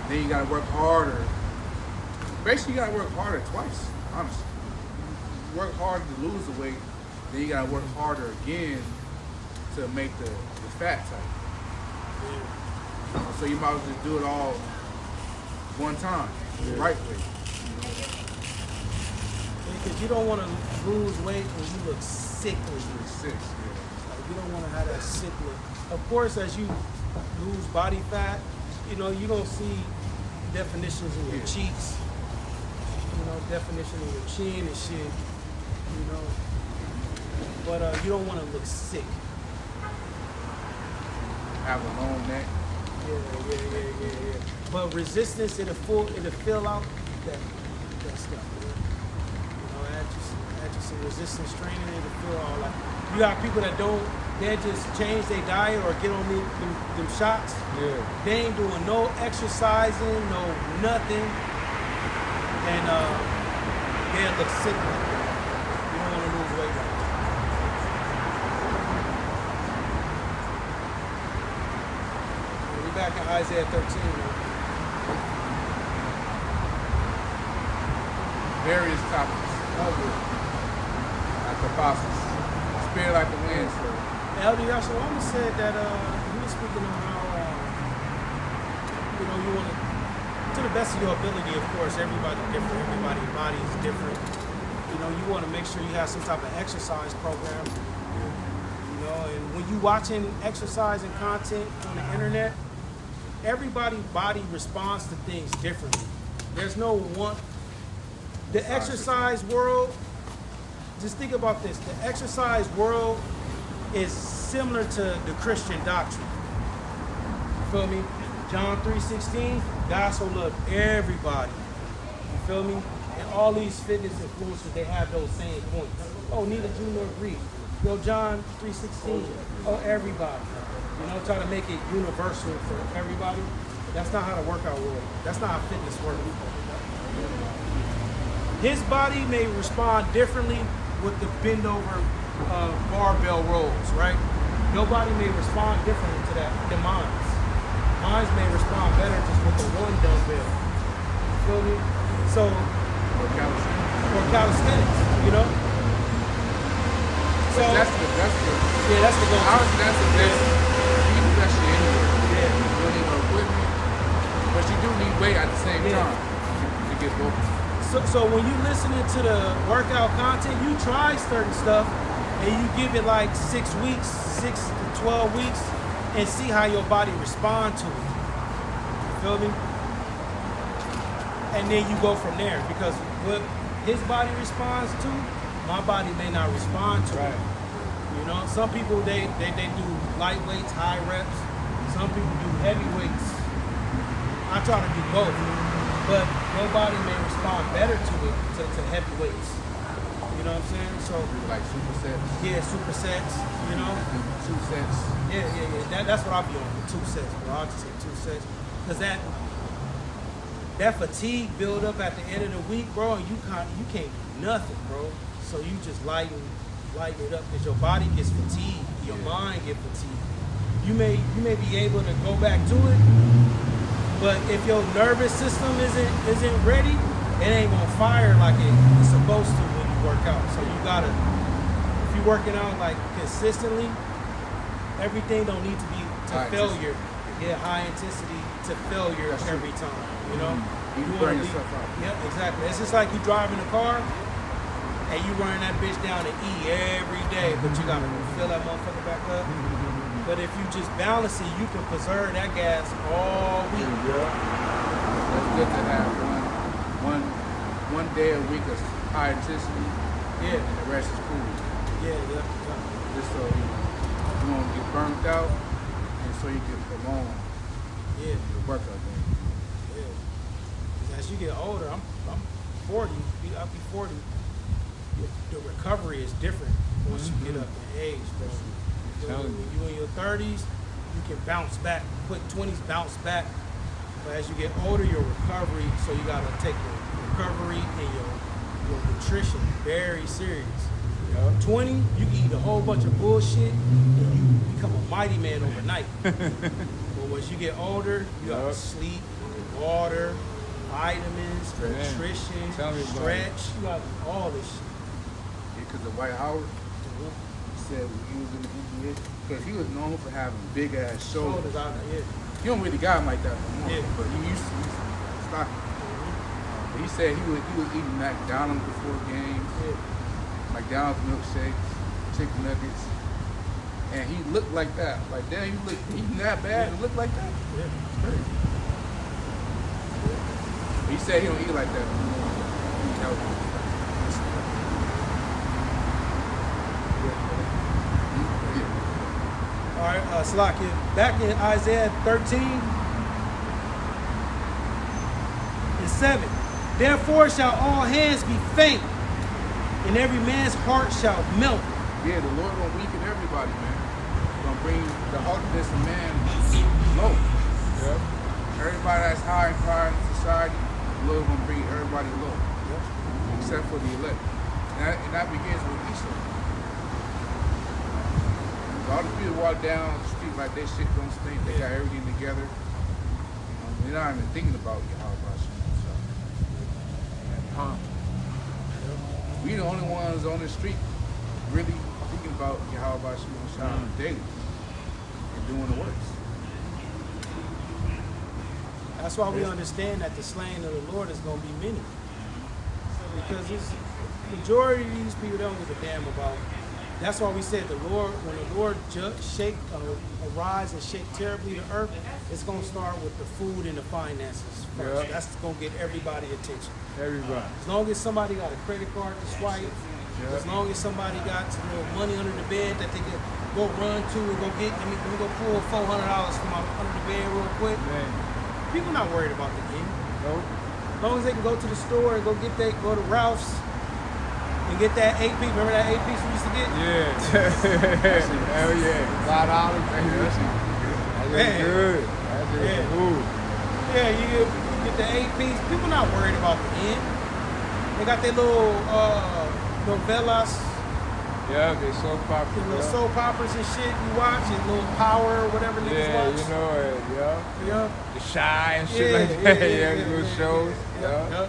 Then you gotta work harder. Basically, you gotta work harder twice, honestly. You work harder to lose the weight, then you gotta work harder again to make the fat tight. So you might as well just do it all one time, the right way. Because you don't want to lose weight when you look sickly. You're sick, Like, you don't want to have that sick look. Of course, as you lose body fat, you know, you're going to see definitions in your cheeks. You know, definition in your chin and shit. You know. But you don't want to look sick. Have a long neck. Yeah. But resistance, it'll fill out that stuff. Man. You know, just some resistance training. It'll feel all like you got people that they just change their diet or get on them shots. Yeah. They ain't doing no exercising, no nothing, and they'll look sick like that. You don't want to lose weight like that. We're back in Isaiah 13. Man. Various topics. Oh, good. Like the apostles. Spirit like the wind. So Elder Yashalama said that he was speaking on how you want to the best of your ability, of course, everybody's different, everybody's body is different. You want to make sure you have some type of exercise program. And when you watching exercise and content on the internet, everybody's body responds to things differently. There's no one. The exercise world, just think about this. The exercise world is similar to the Christian doctrine. You feel me? John 3:16, God so loved everybody. You feel me? And all these fitness influencers, they have those same points. Oh, neither Jew nor Greek. Yo, John 3:16, oh, everybody. Try to make it universal for everybody. That's not how the workout works. That's not how fitness works. His body may respond differently with the bend over barbell rolls, right? Nobody may respond differently to that than mine. Mine may respond better just with the one dumbbell. You feel me? So, or calisthenics, So that's the yeah, that's the goal. That's the best. You can do that shit anywhere. Yeah. You don't need no equipment, but you do need weight at the same time to get both. So when you listening to the workout content, you try certain stuff and you give it like 6 weeks, 6 to 12 weeks, and see how your body respond to it. You feel me? And then you go from there, because what his body responds to, my body may not respond to it. Some people they do light weights, high reps. Some people do heavy weights. I try to do both, but nobody may respond better to it to heavy weights. You know what I'm saying? So like supersets. Yeah, supersets. 2 sets. Yeah. That's what I'll be on, the 2 sets, bro. I'll just say 2 sets, because that fatigue build up at the end of the week, bro, and you can't do nothing, bro. So you just lighten it up, because your body gets fatigued, your mind gets fatigued. You may be able to go back to it, but if your nervous system isn't ready, it ain't gonna fire like it's supposed to when you work out. So you gotta, if you're working out like consistently, everything don't need to be to failure. Yeah, high intensity to failure every time. You burn yourself out. Yeah, exactly. It's just like you driving a car and you running that bitch down to E every day, but you gotta fill that motherfucker back up. But if you just balance it, you can preserve that gas all week. It's good to have one day a week of high intensity, and the rest is cool. Yeah. Just so you won't get burnt out, and so you can prolong your workout day. Yeah. As you get older, I'm 40. I'll be 40. The recovery is different once you get up in age, bro. When you in your 30s, you can bounce back, put 20s bounce back. But as you get older, your recovery, so you gotta take your recovery and your nutrition very serious. 20, you can eat a whole bunch of bullshit and you become a mighty man overnight. But as you get older, you gotta sleep, water, vitamins, nutrition, stretch, you got all this shit. Because of White Howard said when he was in the NBA, because he was known for having big ass shoulders. You don't really got him like that anymore, but he used to stock him. But he said he was eating McDonald's before games, McDonald's milkshakes, chicken nuggets, and he looked like that. Like, damn, you look eating that bad and look like that? Yeah. It's crazy. But he said he don't eat like that anymore. He's healthy. All right, Salakia, back in Isaiah 13:7. Therefore shall all hands be faint, and every man's heart shall melt. Yeah, the Lord gonna weaken everybody, man. He's gonna bring the haughtiness of man low. Yep. Everybody that's high and fire in society, the Lord gonna bring everybody low. Except for the elect. And that begins with Esau. All the people walk down the street like they shit don't stink, they got everything together. They're not even thinking about Yahweh and pomp. We the only ones on the street really thinking about Yahweh daily and doing the works. That's why we understand that the slain of the Lord is going to be many. Because it's majority of these people don't give a damn about. That's why we said the Lord, when the Lord arise and shake terribly the earth, it's going to start with the food and the finances first. Yep. That's going to get everybody attention. Everybody. As long as somebody got a credit card to swipe, as long as somebody got some little money under the bed that they can go run to and go get, let me go pull $400 from under the bed real quick. Man. People not worried about the game. Nope. As long as they can go to the store and go to Ralph's and get that 8 piece. Remember that 8 piece we used to get? Yeah. Hell yeah. $5, baby. That's good. That's good. Yeah, you get the 8 piece. People not worried about the end. They got their little novellas, Yeah, they so popular. the little soap operas and shit you watch, and little Power, whatever niggas Yeah, watch. you know it. Yeah. Yeah. The Shy and shit like that. Yeah, the little shows. Yeah.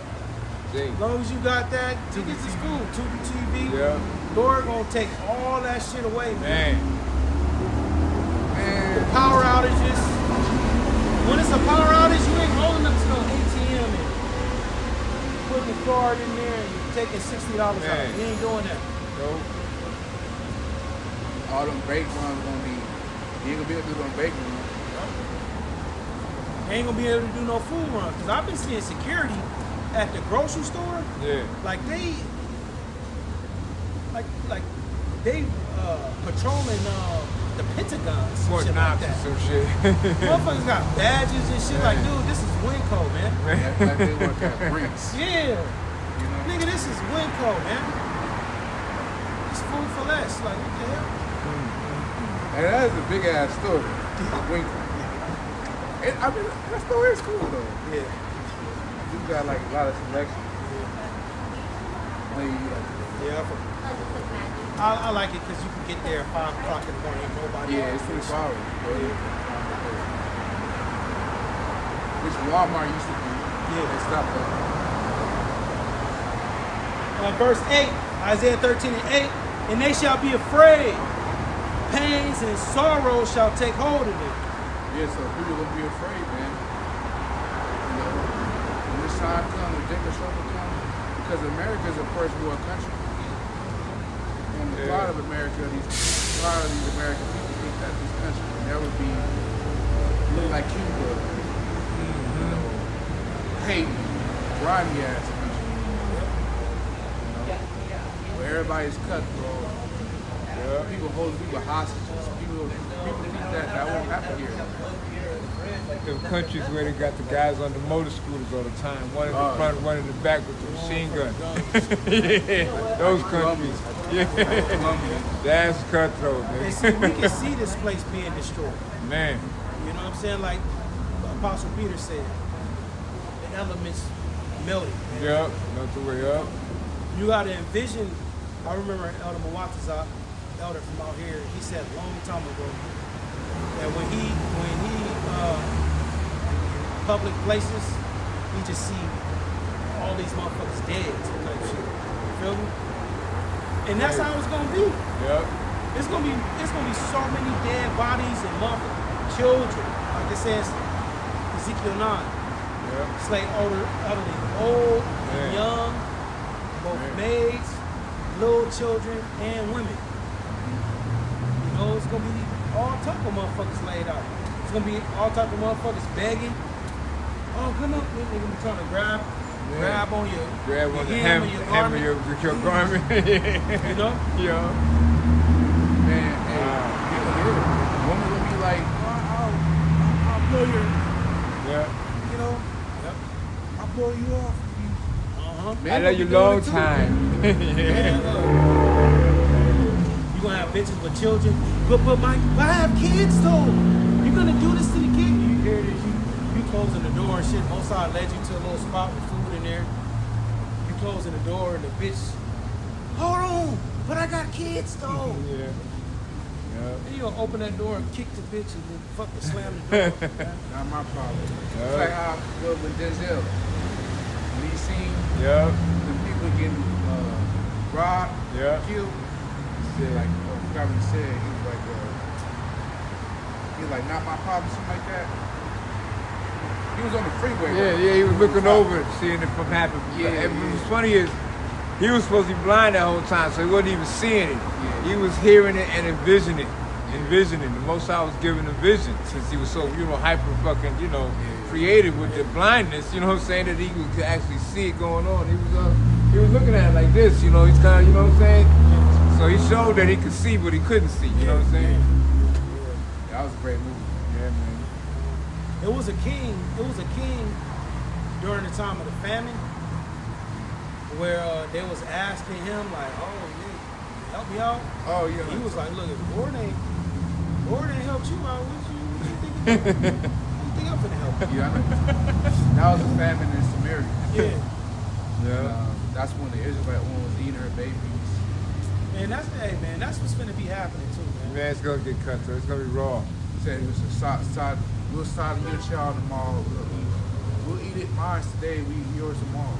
See. As long as you got that, tickets to school, Tubi TV. Yeah. Lord gonna take all that shit away, man. Man. The power outages. When it's a power outage, you ain't rolling up to no ATM and putting the card in there and taking $60 out. Man. You ain't doing that. Nope. All them bake runs gonna be, you ain't gonna be able to do them bake runs. They ain't gonna be able to do no food run. Cause I've been seeing security at the grocery store. Yeah. Like they patrolling the Pentagon, some Fort shit Knox like and that. some shit. Motherfuckers got badges and shit. Like, dude, this is Winco, man. Like they work at Brinks. Yeah. You know? Nigga, this is Winco, man. It's food for less. Like, what the hell? And that is a big ass store. Winkle. I mean, that store is cool though. Yeah. You got like a lot of selection. Yeah. I like it because you can get there at 5 o'clock in the morning. Ain't nobody. Yeah, it's 24 hours. Which Walmart used to do. Yeah. They stopped that. Verse 8, Isaiah 13:8, and they shall be afraid. Pains and sorrows shall take hold of them. Yeah, so people gonna be afraid, man. You know, when this time comes, when Jacob trouble comes, because America is a first world country. And a lot of American American people think that this country will never be look like Cuba, you know, Haiti, grimy ass country. You know, where everybody's cutthroat. People hold people hostages. People think that won't happen here. Them countries where they got the guys on the motor scooters all the time. One in the front, one in the back with the machine gun. Yeah, those countries. Yeah, that's cutthroat, And man. see, we can see this place being destroyed. Man. You know what I'm saying? Like Apostle Peter said, the elements melted. Man. Yep, not the way up. You got to envision. I remember Elder Mawatazak, elder from out here. He said a long time ago that when he public places, he just see all these motherfuckers dead type shit. You feel me? And that's how it's gonna be. Yep. It's gonna be so many dead bodies and motherfucking children. Like it says Ezekiel 9. Yep. Slay utterly old and Man. young, both Man. maids, little children, and women. You know, it's gonna be all type of motherfuckers laid out. It's gonna be all type of motherfuckers begging. Oh, come up, they're gonna be trying to grab on your hem of your garment. Your garment. You know? Yeah. Man, hey, woman will be like, I'll blow your, Yeah. you know, I'll blow you off. I love you long time. Man, you gonna have bitches with children. But I have kids though. You're gonna do this to the kid. You hear this? You closing the door and shit. Mozart led you to a little spot with food in there. You closing the door and the bitch, hold on, but I got kids though. Yeah. Then you gonna open that door and kick the bitch and then fucking slam the door. Not my problem. It's like how with Denzel. When he seen Yeah. the people getting robbed, killed, he said, like, I forgot what he said. He was like, not my problem, something like that. He was on the freeway. Yeah, he was looking over, seeing it from happening. Yeah, And what's funny is, he was supposed to be blind that whole time, so he wasn't even seeing it. Yeah. He was hearing it and envisioning. The Most High was giving a vision, since he was so, hyper fucking, creative with the blindness, you know what I'm saying, that he could actually see it going on. He was looking at it like this, he's kind of, you know what I'm saying? So he showed that he could see, but he couldn't see, you know what I'm saying? That was a great movie. Yeah, man. It was a king during the time of the famine where they was asking him like, oh yeah, help me out. Oh yeah. He was like, look, if Lord ain't helped you out, what you think about? What you think I'm gonna help you? Yeah, I know. That was a famine in Samaria. Yeah. That's when the Israelite woman was eating her babies. Man, that's what's gonna be happening too, man. Man, it's gonna get cut, so it's gonna be raw. He said it was we'll side your child tomorrow. We'll eat it mine today, we eat yours tomorrow.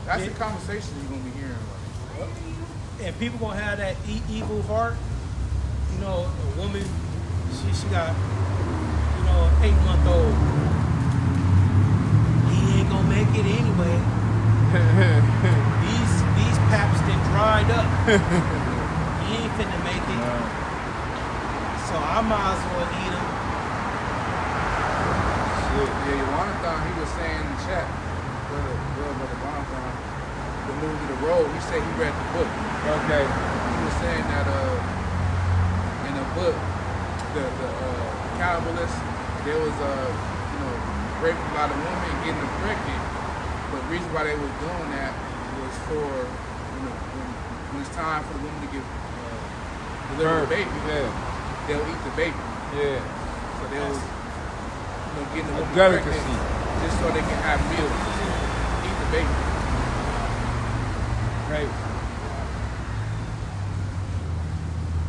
That's the conversation you're gonna be hearing. And people gonna have that evil heart. A woman, she got, an 8-month-old. He ain't gonna make it anyway. These paps done dried up. He ain't finna make it. So I might as well eat him. Yeah, Jonathan, he was saying in the chat, brother Jonathan, the movie The Road, he said he read the book. Okay. He was saying that in the book, the cannibalists, there was raping a lot of women and getting them pregnant. But the reason why they was doing that was for when it's time for the woman to give deliver a baby, they'll eat the baby. Yeah. So they was getting the woman delicacy. pregnant just so they can have milk, eat the baby. Right.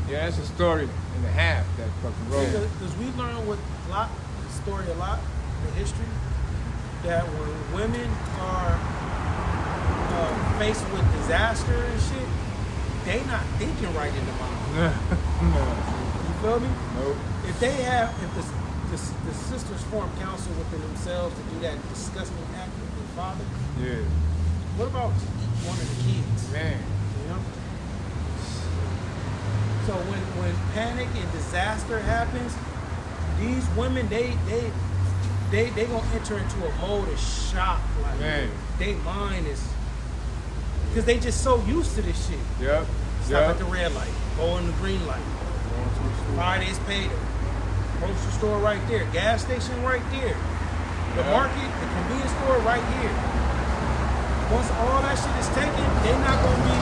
Yeah, that's a story and a half, that fucking road. Because we learn the history, that when women are faced with disaster and shit, they not thinking right in the mind. No. You feel me? Nope. If the sisters form counsel within themselves to do that disgusting act with their father, Yeah. what about one of the kids? Man. You know? So when panic and disaster happens, these women they gonna enter into a mode of shock. Like, Man. they mind is, because they just so used to this shit. Yep. Stop at the red light, go in the green light. Friday's payday. Grocery store right there. Gas station right there. The market, the convenience store right here. Once all that shit is taken, they're not gonna be.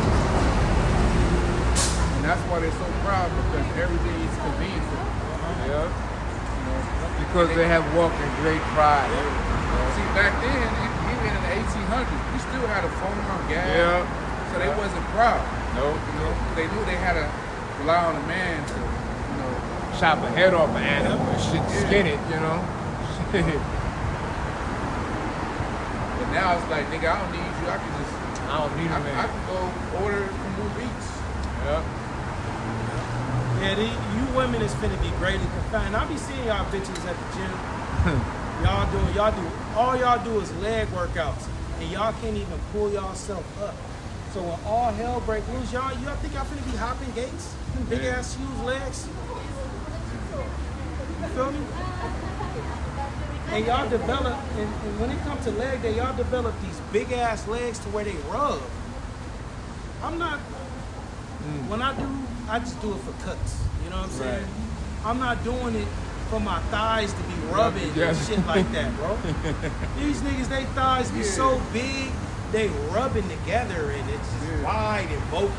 And that's why they're so proud, because everything is convenient for them. Yep. Because they have walked in great pride. See, back then, even in the 1800s, we still had a phone on gas. Yeah. So they wasn't proud. Nope. They knew they had to rely on a man to, chop a head off an animal and shit, skin it, But now it's like, nigga, I don't need you. I don't need a man. I can go order from Uber Eats. Yep. Yeah, you women is finna be greatly confined. I be seeing y'all bitches at the gym. All y'all do is leg workouts, and y'all can't even pull y'allself up. So when all hell break loose, y'all think y'all finna be hopping gates? Big ass huge legs? You feel me? And y'all develop, and when it comes to leg day, y'all develop these big ass legs to where they rub. I'm not, when I do, I just do it for cuts. You know what I'm saying? I'm not doing it for my thighs to be rubbing and shit like that, bro. These niggas, they thighs be so big, they rubbing together and it's Yeah. wide and bulky.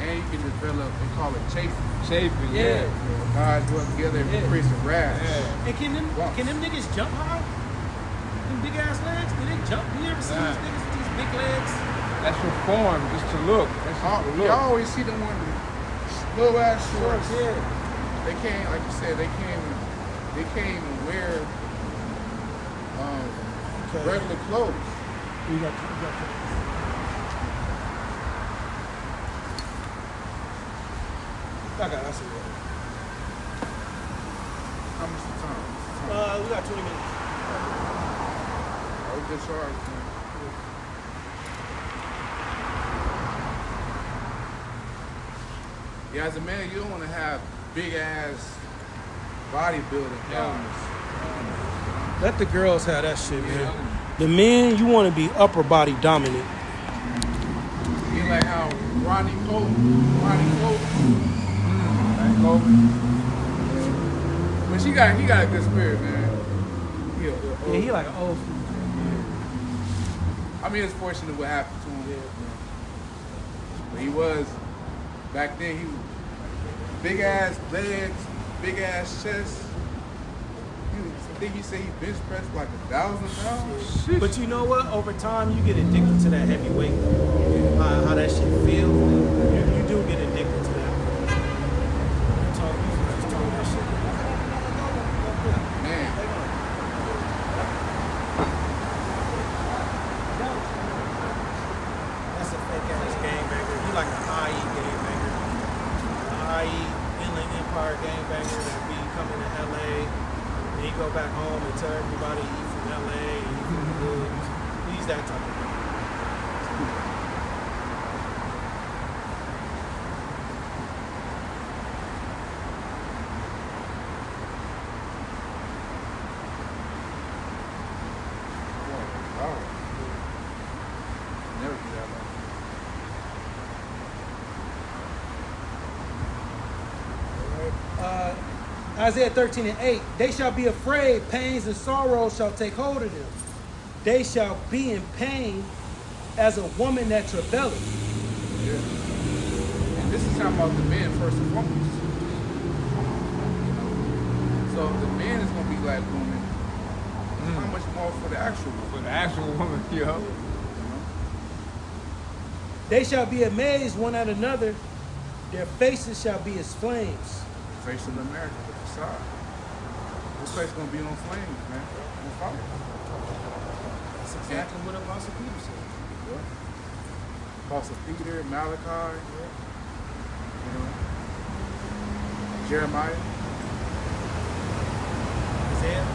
And you can develop, they call it chafing. Chafing, Yeah. yeah. Guys rub together and Yeah. create some rash. Yeah. And can them niggas jump high? Them big ass legs? Do they jump? You ever see Nah. these niggas with these big legs? That's for form, just to look. That's just to You look. always see them with the little ass shorts. Yeah. They can't, like you said, they can't even wear regular clothes. You got I see it. How much the time? We got 20 minutes. Oh, good charge, man. Yeah, as a man, you don't want to have big ass bodybuilding elements. Let the girls have that shit, man. Yeah. The men, you want to be upper body dominant. You like how Ronnie Cole, but he got a good spirit, man. Yeah, he like an old school. I mean, it's fortunate what happened to him. But he was, back then, he was big ass legs, big ass chest. I think he said he bench pressed like 1,000 pounds. But you know what? Over time, you get addicted to that heavy weight. How that shit feels. You do get addicted to that. You just talk that shit. Man, That's a fake ass gangbanger. He like a high-E gangbanger. A high-E Inland Empire gangbanger that be coming to LA. And he go back home and tell everybody he from LA and he from the hood. He's that type of guy. never do that. Isaiah 13:8, they shall be afraid, pains and sorrows shall take hold of them. They shall be in pain as a woman that travaileth. Yeah. And this is talking about the men first and foremost. So if the man is gonna be like woman, how much more for the actual woman? For the actual woman, yo. They shall be amazed one at another, their faces shall be as flames. The face of America, the facade. This place gonna be on flames, man. On fire. That's exactly what Apostle Peter said. Yeah. Apostle Peter, Malachi, you know, Jeremiah. Isaiah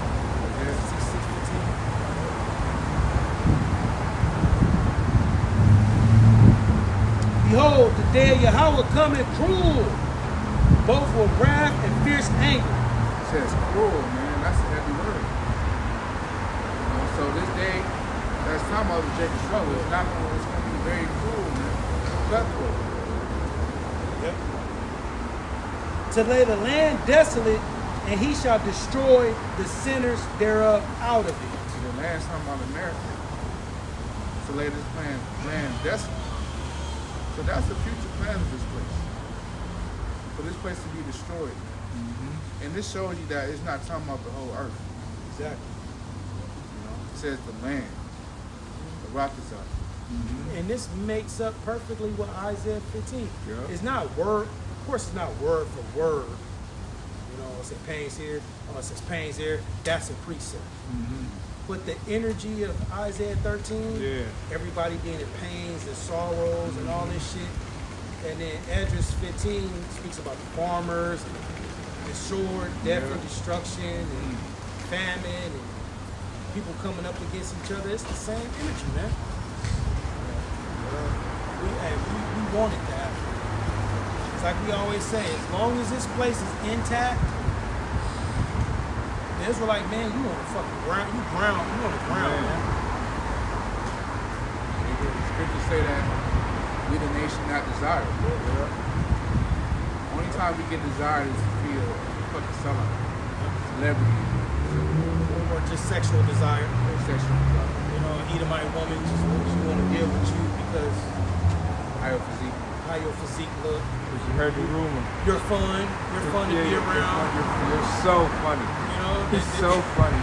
Yeah. 6:15. Behold, the day of Yahweh cometh cruel, both with wrath and fierce anger. It says cruel, man. That's a heavy word. You know, so this day, that's talking about the Jacob struggle. It's gonna be very cruel, man. Cutthroat. Yep. To lay the land desolate, and he shall destroy the sinners thereof out of it. So the last time about America. To lay this land desolate. So that's the future plan of this place. For this place to be destroyed. Mm-hmm. And this shows you that it's not talking about the whole earth. Exactly. You know, it says the land. The rock is up. Mm-hmm. And this makes up perfectly with Isaiah 15. Yeah. It's not word, of course it's not word for word. You know, it says pains here, it says pains here, that's a precept. Mm-hmm. But the energy of Isaiah 13, Yeah. everybody being in pains and sorrows and all this shit. And then Esdras 15 speaks about the farmers and the sword, death and destruction and famine and people coming up against each other. It's the same energy, man. We want it to happen. It's like we always say, as long as this place is intact, the Israelite man, you on the fucking ground, you on the ground, man. The scriptures say that we the nation not desired. Only time we get desired is to feel fucking sellout. Celebrity. Or just sexual desire. Sexual desire. You know, Edomite woman just want to deal with you because Higher physique. how your physique look. Because you heard the rumor. You're fun. You're fun to be around. You're so funny. You know, You're so funny.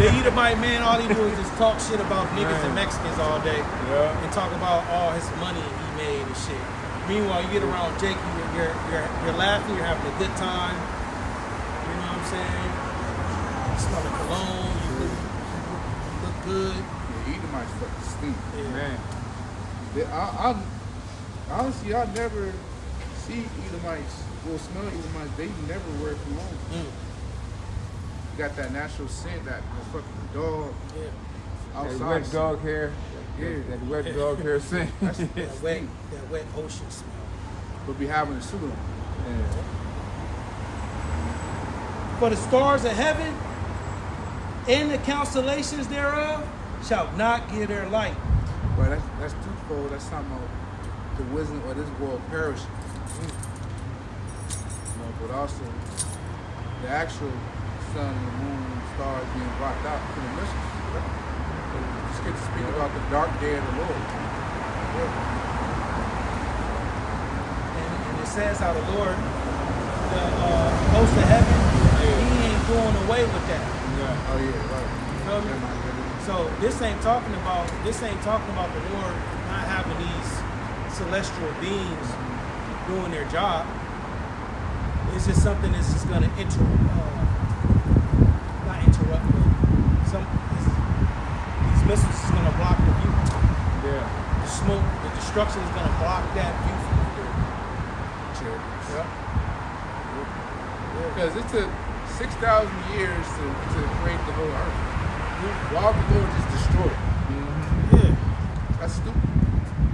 the Edomite man, all he do is just talk shit about niggas and Mexicans all day, Yeah. and talk about all his money he made and shit. Meanwhile, you get around Jake, you're laughing, you're having a good time. You know what I'm saying? You smell like cologne. You look good. Yeah, Edomites fucking stink. Yeah. Man. Honestly, I never see Edomites or smell Edomites. They never wear cologne. Mm. You got that natural scent, that fucking dog Yeah. outside. That wet scent. dog hair. Yeah. That wet dog hair scent. That's That wet ocean smell. But be having a suit on. Yeah. For the stars of heaven and the constellations thereof shall not give their light. But that's twofold. That's talking about the wisdom of this world perishing. You know, but also the actual sun and the moon and the stars being blocked out from the mission. Just get to speak about the dark day of the Lord. And it says how the Lord, the host of heaven, he ain't doing away with that. Yeah. Oh yeah, right. You feel me? So this ain't talking about the Lord not having these celestial beings doing their job. It's just something that's just gonna not interrupt, but these missiles is gonna block the view. Yeah. The smoke, the destruction is gonna block that view from you. Yeah. Because it took 6,000 years to create the whole earth. Why would the Lord just destroy it? Yeah. That's stupid.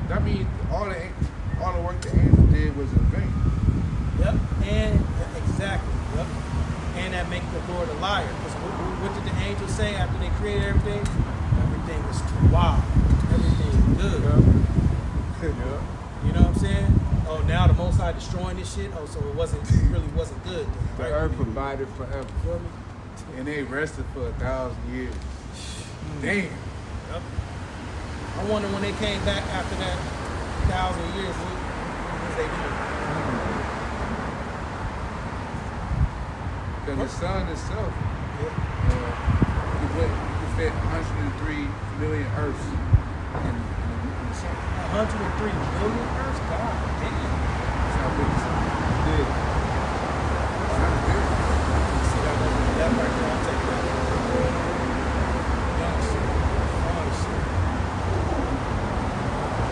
That means all the work the angels did was in vain. Yep. And exactly. Yep. And that make the Lord a liar. Because what did the angels say after they created everything? Everything was wow. Everything was good. Yeah. You know what I'm saying? Oh, now the Most High destroying this shit. Oh, so it really wasn't good. The Right? earth provided forever. You feel me? And they rested for 1,000 years. Damn. Yep. I wonder when they came back after that 1,000 years, what was they doing? Because the sun itself, Yeah. you could fit 103 million Earths in the sun. 103 million Earths? God damn. That's how big the sun is. Yeah. It's not big. See that right there? I'll take that. Young shit. Fun shit.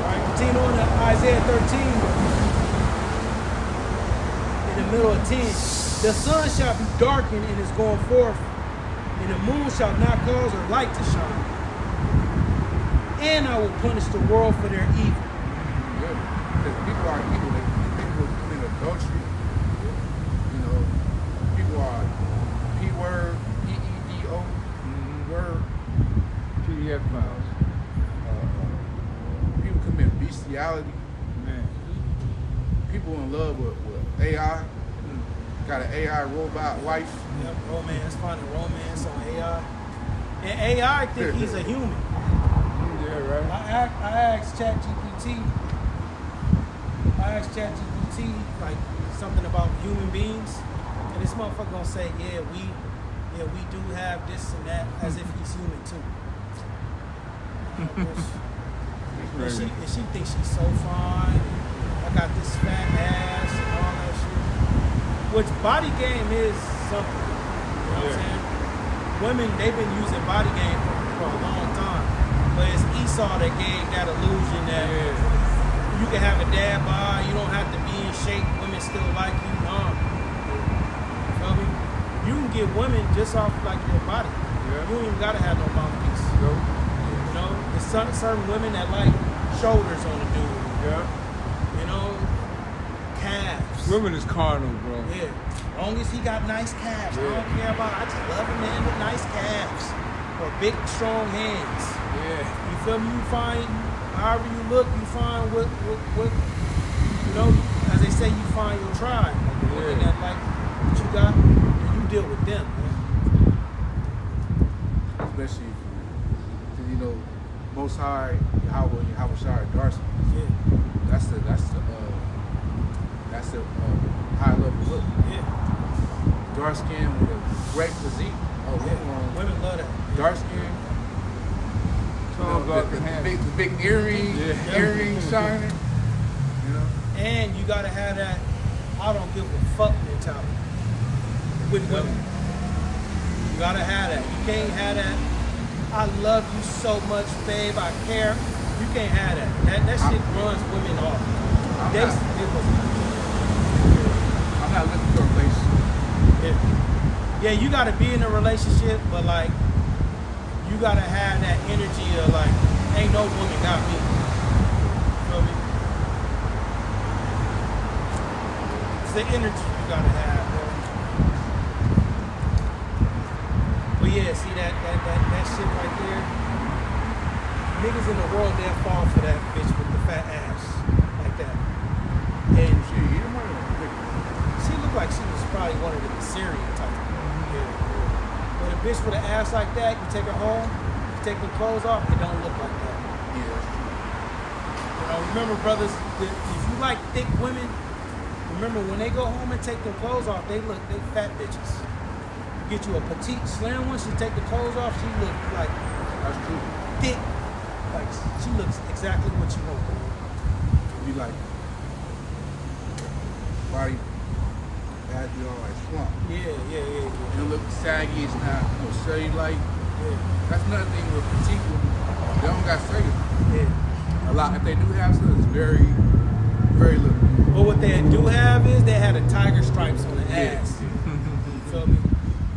All right, continue on to Isaiah 13. In the middle of 10. The sun shall be darkened and is going forth, and the moon shall not cause her light to shine. And I will punish the world for their evil. Good. Because people are evil. People commit adultery. You know, people are P-word, P-E-D-O, word. PDF files. People commit bestiality. Man. People in love with AI. Got an AI robot wife. Yep, romance, finding romance on AI. And AI think he's a human. Yeah, right. I asked ChatGPT like something about human beings, and this motherfucker gonna say, yeah, we do have this and that, as if he's human too. And she thinks she's so fine. I got this fat ass and all that shit. Which body game is something. You know what I'm saying? Women, they've been using body game for a long time. But it's Esau that gave that illusion that you can have a dad bod, you don't have to be in shape, women still like you. No. You feel me? You can get women just off like your body. Yeah. You don't even gotta have no mouthpiece. Nope. You know? There's certain women that like shoulders on the dude. Yeah. You know? Calves. Women is carnal, bro. Yeah. As long as he got nice calves. I don't care about I just love a man with nice calves. Or big, strong hands. Yeah. You feel me? You find, however you look, you find what you know, as they say, you find your tribe. Looking at like what you got, and you deal with them, man. Especially, because, you know, Most High, Yahweh Shai Darcy. Yeah. That's the high level look. Yeah. Dark skin with a great physique. Oh, Yeah. Women love that. dark skin. Tall, dark, and The handsome. big earring, Yeah. earring shining. You know. And you gotta have that I don't give a fuck mentality with women. You gotta have that. You can't have that I love you so much, babe, I care. You can't have that. That shit runs women off. I'm They, not- it was, I'm not looking for a relationship. yeah, you gotta be in a relationship, but like you gotta have that energy of like, ain't no woman got me. You feel me? It's the energy you gotta have, bro. But yeah, see that shit right there. Niggas in the world they'll fall for that bitch with the fat ass like that. And Shit, you don't want to. she looked like she was probably one of the Syrian type. Yeah. But a bitch with an ass like that, you take her home, you take her clothes off, it don't look like that. Yeah. You know, remember, brothers, if you like thick women, remember when they go home and take their clothes off, they fat bitches. You get you a petite, slim one, she take the clothes off, she look like That's true. thick. Like she looks exactly what you want. Be like, body has be all like slump. Yeah. It look saggy. It's not cellulite. Yeah. That's another thing with petite women. They don't got cellulite. Yeah. A lot. If they do have some, it's very, very little. But what they do have is they had a tiger stripes on the Yeah. ass. You feel me?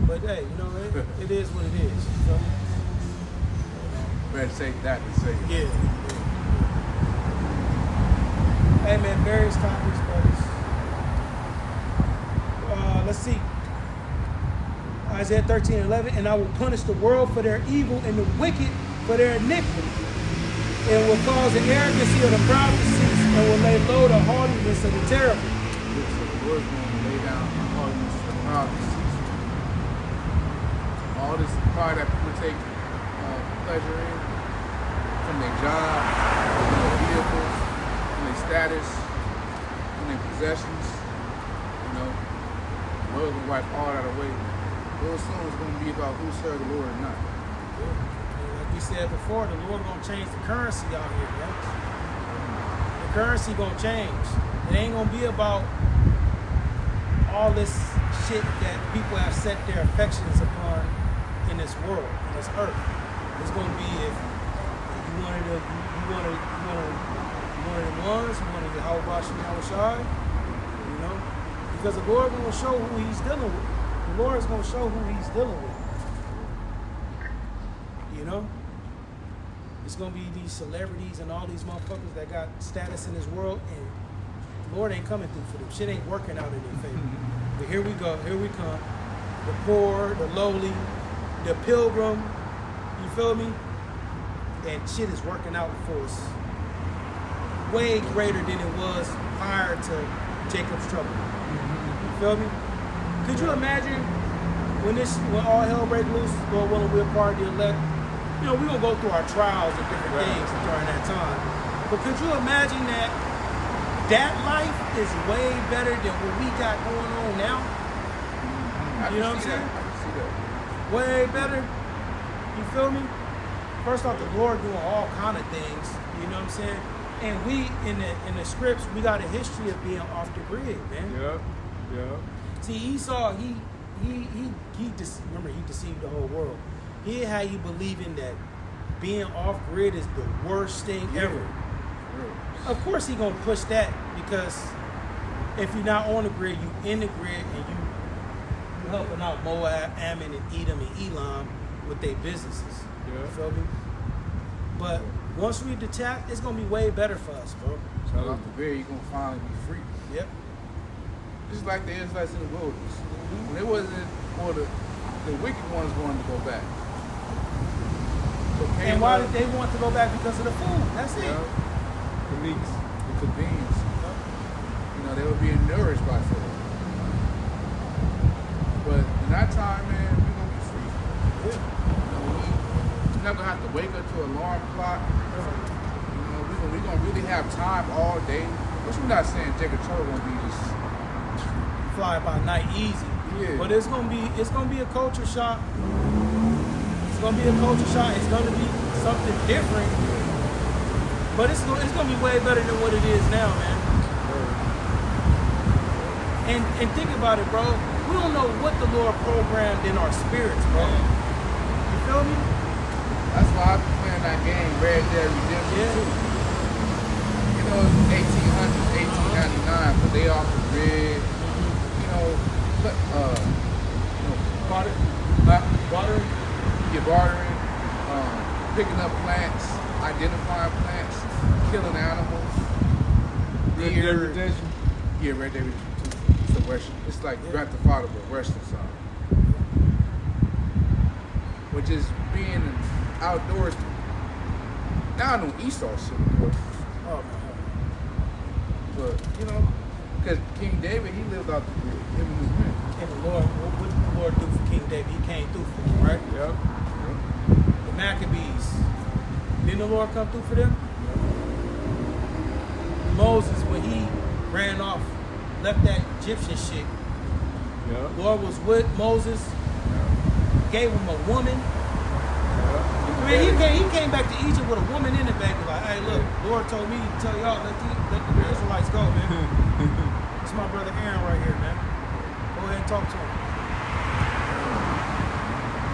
But hey, you know, it is what it is. You feel me? Better say that than say it. Yeah. Hey man, various topics, brothers. Let's see. Isaiah 13:11, and I will punish the world for their evil and the wicked for their iniquity, and will cause the arrogancy of the proud to cease, and will lay low the haughtiness of the terrible. So the Lord's going to lay down all this prophecies. All this pride that people take pleasure in, from their job, from their vehicles, from their status, from their possessions. You know, the Lord's going to wipe all that away. Those songs are going to be about who served the Lord or not. And like we said before, the Lord gonna change the currency out here, man. The currency gonna change. It ain't gonna be about all this shit that people have set their affections upon in this world, in this earth. It's gonna be if you wanted the ones, you wanted the Yahweh, you know, because the Lord gonna show who He's dealing with. The Lord is gonna show who He's dealing with. You know? It's gonna be these celebrities and all these motherfuckers that got status in this world, and the Lord ain't coming through for them. Shit ain't working out in their favor. But here we go, here we come. The poor, the lowly, the pilgrim, you feel me? And shit is working out for us way greater than it was prior to Jacob's trouble. You feel me? Could you imagine when all hell breaks loose, Lord willing, we're part of the elect? You know, we're going to go through our trials and different things during that time. But could you imagine that life is way better than what we got going on now? You know what I'm saying? I can see that. Way better. You feel me? First off, the Lord doing all kind of things. You know what I'm saying? And we, in the scripts, we got a history of being off the grid, man. Yeah. See, Esau, he deceived the whole world. He had you believing that being off grid is the worst thing ever. Of course, he gonna push that, because if you're not on the grid, you in the grid, and you helping out Moab, Ammon, and Edom and Elam with their businesses. Yeah. You feel me? But once we detach, it's gonna be way better for us, bro. So off the grid, you're going to finally be free. Yep. Just like the Israelites in the wilderness. When it wasn't for the wicked ones wanted to go back. So And why did they want to go back? Because of the food. That's it. Yeah, The leaks. the convenience. You know, they were being nourished by food. But in that time, man, we're gonna be free. Yeah. You know, never have to wake up to an alarm clock. You know, we gonna really have time all day. Which we're not saying Jacob Trevor won't be just fly by night easy. Yeah. But it's gonna be a culture shock. It's gonna be a culture shock. It's gonna be something different. But it's gonna be way better than what it is now, man. And think about it, bro. We don't know what the Lord programmed in our spirits, bro. You feel me? That's why I've been playing that game, Red Dead Redemption 2. You know, it's 1800s, 1899, but they offer red, bartering, picking up plants, identifying plants, killing animals. Red Dead Redemption. Yeah, Red Dead Redemption 2. It's a Western. It's like Grand Theft Auto, but Western song. Which is being outdoors. Now I know Esau shit, of course. Oh man. But, because King David, he lived out the grid, him and his men. And the Lord, what did the Lord do for King David? He came through for him, right? Yep. The Maccabees. Didn't the Lord come through for them? Moses, when he ran off, left that Egyptian shit, Yep. Lord was with Moses, gave him a woman. I mean, he came back to Egypt with a woman in it, baby. Like, hey, look, Lord told me to tell y'all, let the Israelites go, man. It's my brother Aaron right here, man. Go ahead and talk to him.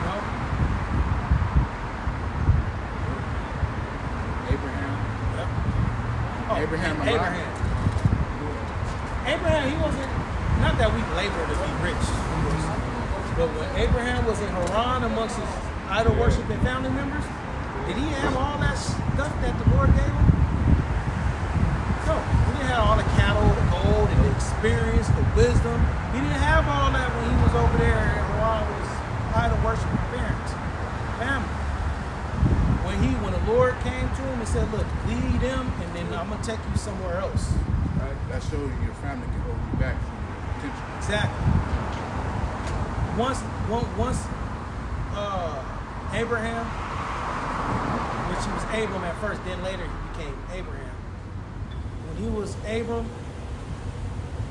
No? Abraham. Yep. Oh, Abraham. Abraham, he wasn't, not that we labor to be rich, but when Abraham was in Haran amongst his idol worshiping family members, did he have all that stuff that the Lord gave him? No. He didn't have all the cattle, the gold, and the experience, the wisdom. He didn't have all that when he was over there in Haran with his idol worshiping parents, family. When the Lord came to him and said, look, lead them, and then I'm going to take you somewhere else. Right? That shows you your family can hold you back from your potential. Exactly. Once Abraham, which he was Abram at first, then later he became Abraham. When he was Abram,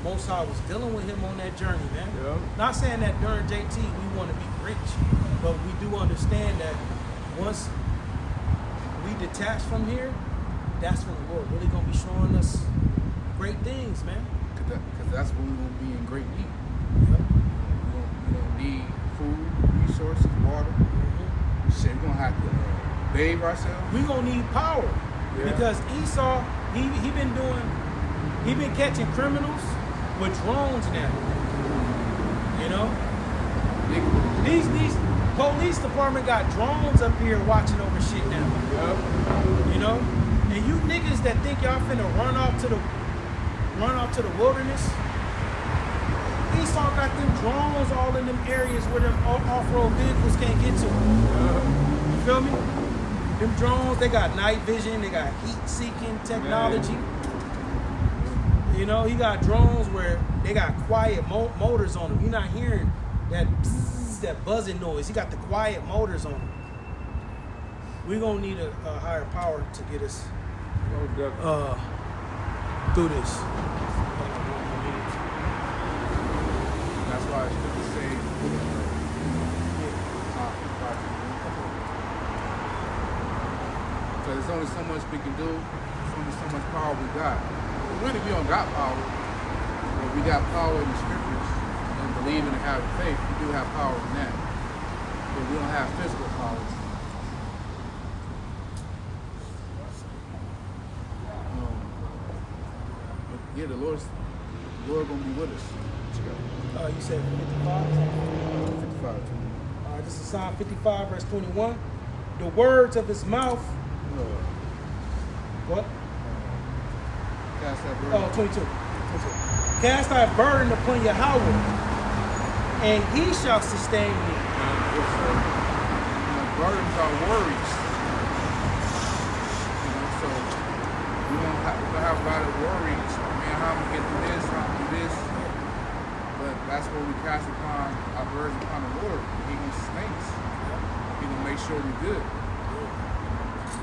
Most High was dealing with him on that journey, man. Yep. Not saying that during JT we want to be rich, but we do understand that once we detach from here, that's when the Lord really gonna be showing us great things, man. Because that's when we're going to be in great need. Yep. We're going to need food, resources, water. Shit, we're going to have to bathe ourselves. We gonna need power. Yeah. Because Esau, he been catching criminals with drones now. You know? These police department got drones up here watching over shit now. Yep. You know? And you niggas that think y'all finna run off to the wilderness, Esau got them drones all in them areas where them off-road vehicles can't get to. You feel me? Them drones, they got night vision, they got heat-seeking technology. You know, he got drones where they got quiet motors on them. You're not hearing that bzzz, that buzzing noise. He got the quiet motors on them. We're gonna need a higher power to get us No doubt. through this. That's why it's good to say, because there's only so much we can do. There's only so much power we got. Really, we don't got power. But we got power in the scriptures and believing and having faith. We do have power in that. But we don't have physical powers. But yeah, the Lord's gonna be with us. You said 55? 55. All right, this is Psalm 55, verse 21. The words of his mouth. What? Cast that burden. Oh, 22. Cast thy burden upon Yahweh, and he shall sustain me. Burdens are worries. So we don't have a lot of worries. Man, how I'm gonna get through this, how I'm gonna do this. But that's what we cast upon our burdens upon the Lord. He gonna sustain us. He gonna make sure we're good.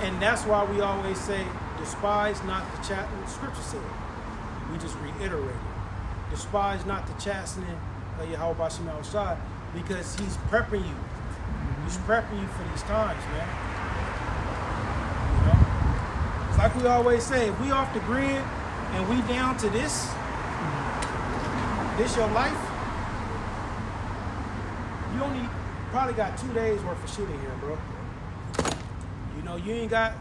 And that's why we always say, despise not the chastening. The scripture said, we just reiterate it. Despise not the chastening of Yahweh Shema Shai, because he's prepping you. He's prepping you for these times, man. You know? It's like we always say, if we off the grid and we down to this your life, you only probably got 2 days worth of shit in here, bro. You know, you ain't got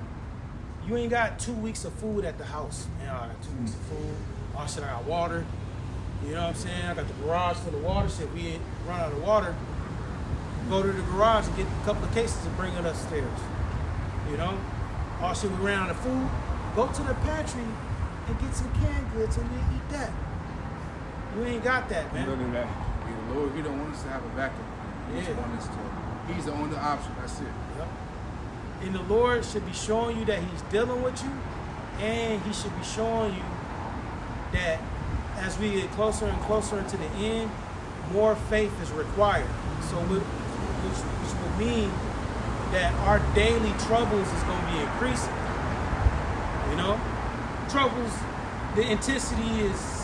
2 weeks of food at the house. Man, I got 2 weeks of food. Oh shit, I got water. You know what I'm saying? I got the garage full of water. Shit, we run out of water. Go to the garage and get a couple of cases and bring it upstairs. You know? Oh shit, we ran out of food. Go to the pantry and get some canned goods and you eat that. You ain't got that, man. Look at that. The Lord, He don't want us to have a backup. He just want us to. He's the only option. That's it. Yep. And the Lord should be showing you that He's dealing with you, and He should be showing you that as we get closer and closer into the end, more faith is required. So, which will mean that our daily troubles is going to be increasing. You know, troubles, the intensity is,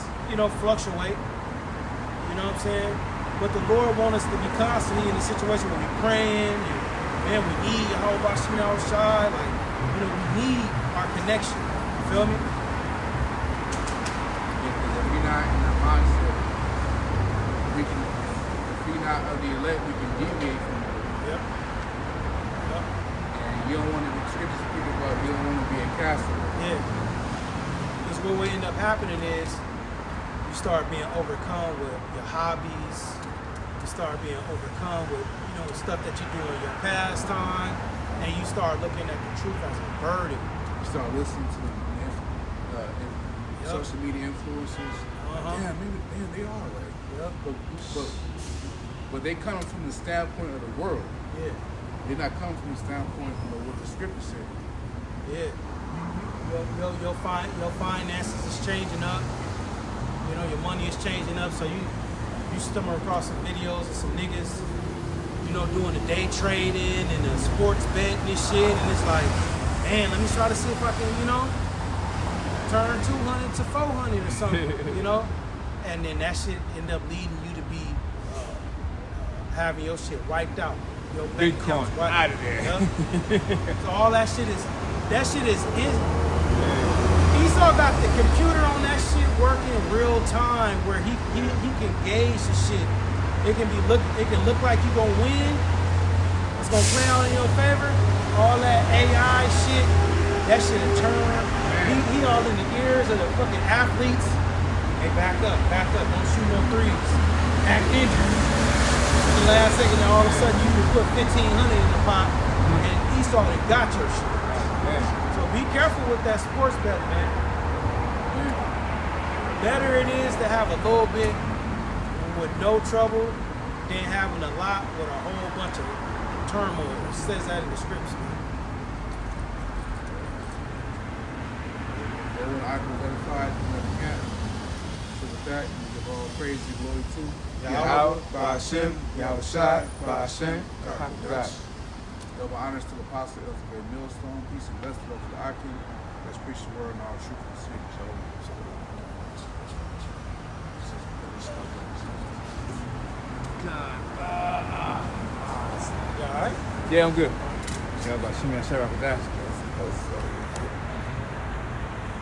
fluctuate. You know what I'm saying? But the Lord wants us to be constantly in a situation where we're praying and, man, we need Yahweh Shema Shai. Like, we need our connection. You feel me? If we're not in our mindset, if we're not of the elect, we can deviate from it. Yep. And you don't want to, the scriptures speak about, you don't want to be a castaway. Yeah. Because what will end up happening is you start being overcome with your hobbies. You start being overcome with, stuff that you do in your pastime. And you start looking at the truth as a burden. You start listening to social media influencers. Yeah, maybe they are right. Yep. But they come from the standpoint of the world. Yeah. They're not coming from the standpoint of what the scripture said. Yeah. Your finances is changing up. Your money is changing up. So you stumble across some videos of some niggas, doing the day trading and the sports betting and shit. And it's like, man, let me try to see if I can, turn 200 to 400 or something, And then that shit end up leading you to be having your shit wiped out. Your bank Bitcoin accounts wiped out of there. Yep. So all that shit is Esau got the computer on that shit working real time where he can gauge the shit. It can look like you gonna win. It's gonna play out in your favor. All that AI shit, that shit will turn. He all in the ears of the fucking athletes. Hey, back up, don't shoot no threes. Act injured. The last second, all of a sudden you can put 1,500 in the pot, and Esau done got your shit. So be careful with that sports betting, man. Better it is to have a little bit with no trouble than having a lot with a whole bunch of turmoil. It says that in the scriptures, man. Everyone I was edified in the camp. So with that, we give all praise and glory to Yahweh, Ba'ashem, Yahushai, Ba'ashem, Hakadosh. double honors to the apostle of the great millstone. Peace and blessings to the Akim. Let's preach the word and all truth and speak. You all right? Yeah, I'm good. Yeah, Ba'ashem, Yahushai, Hakadosh.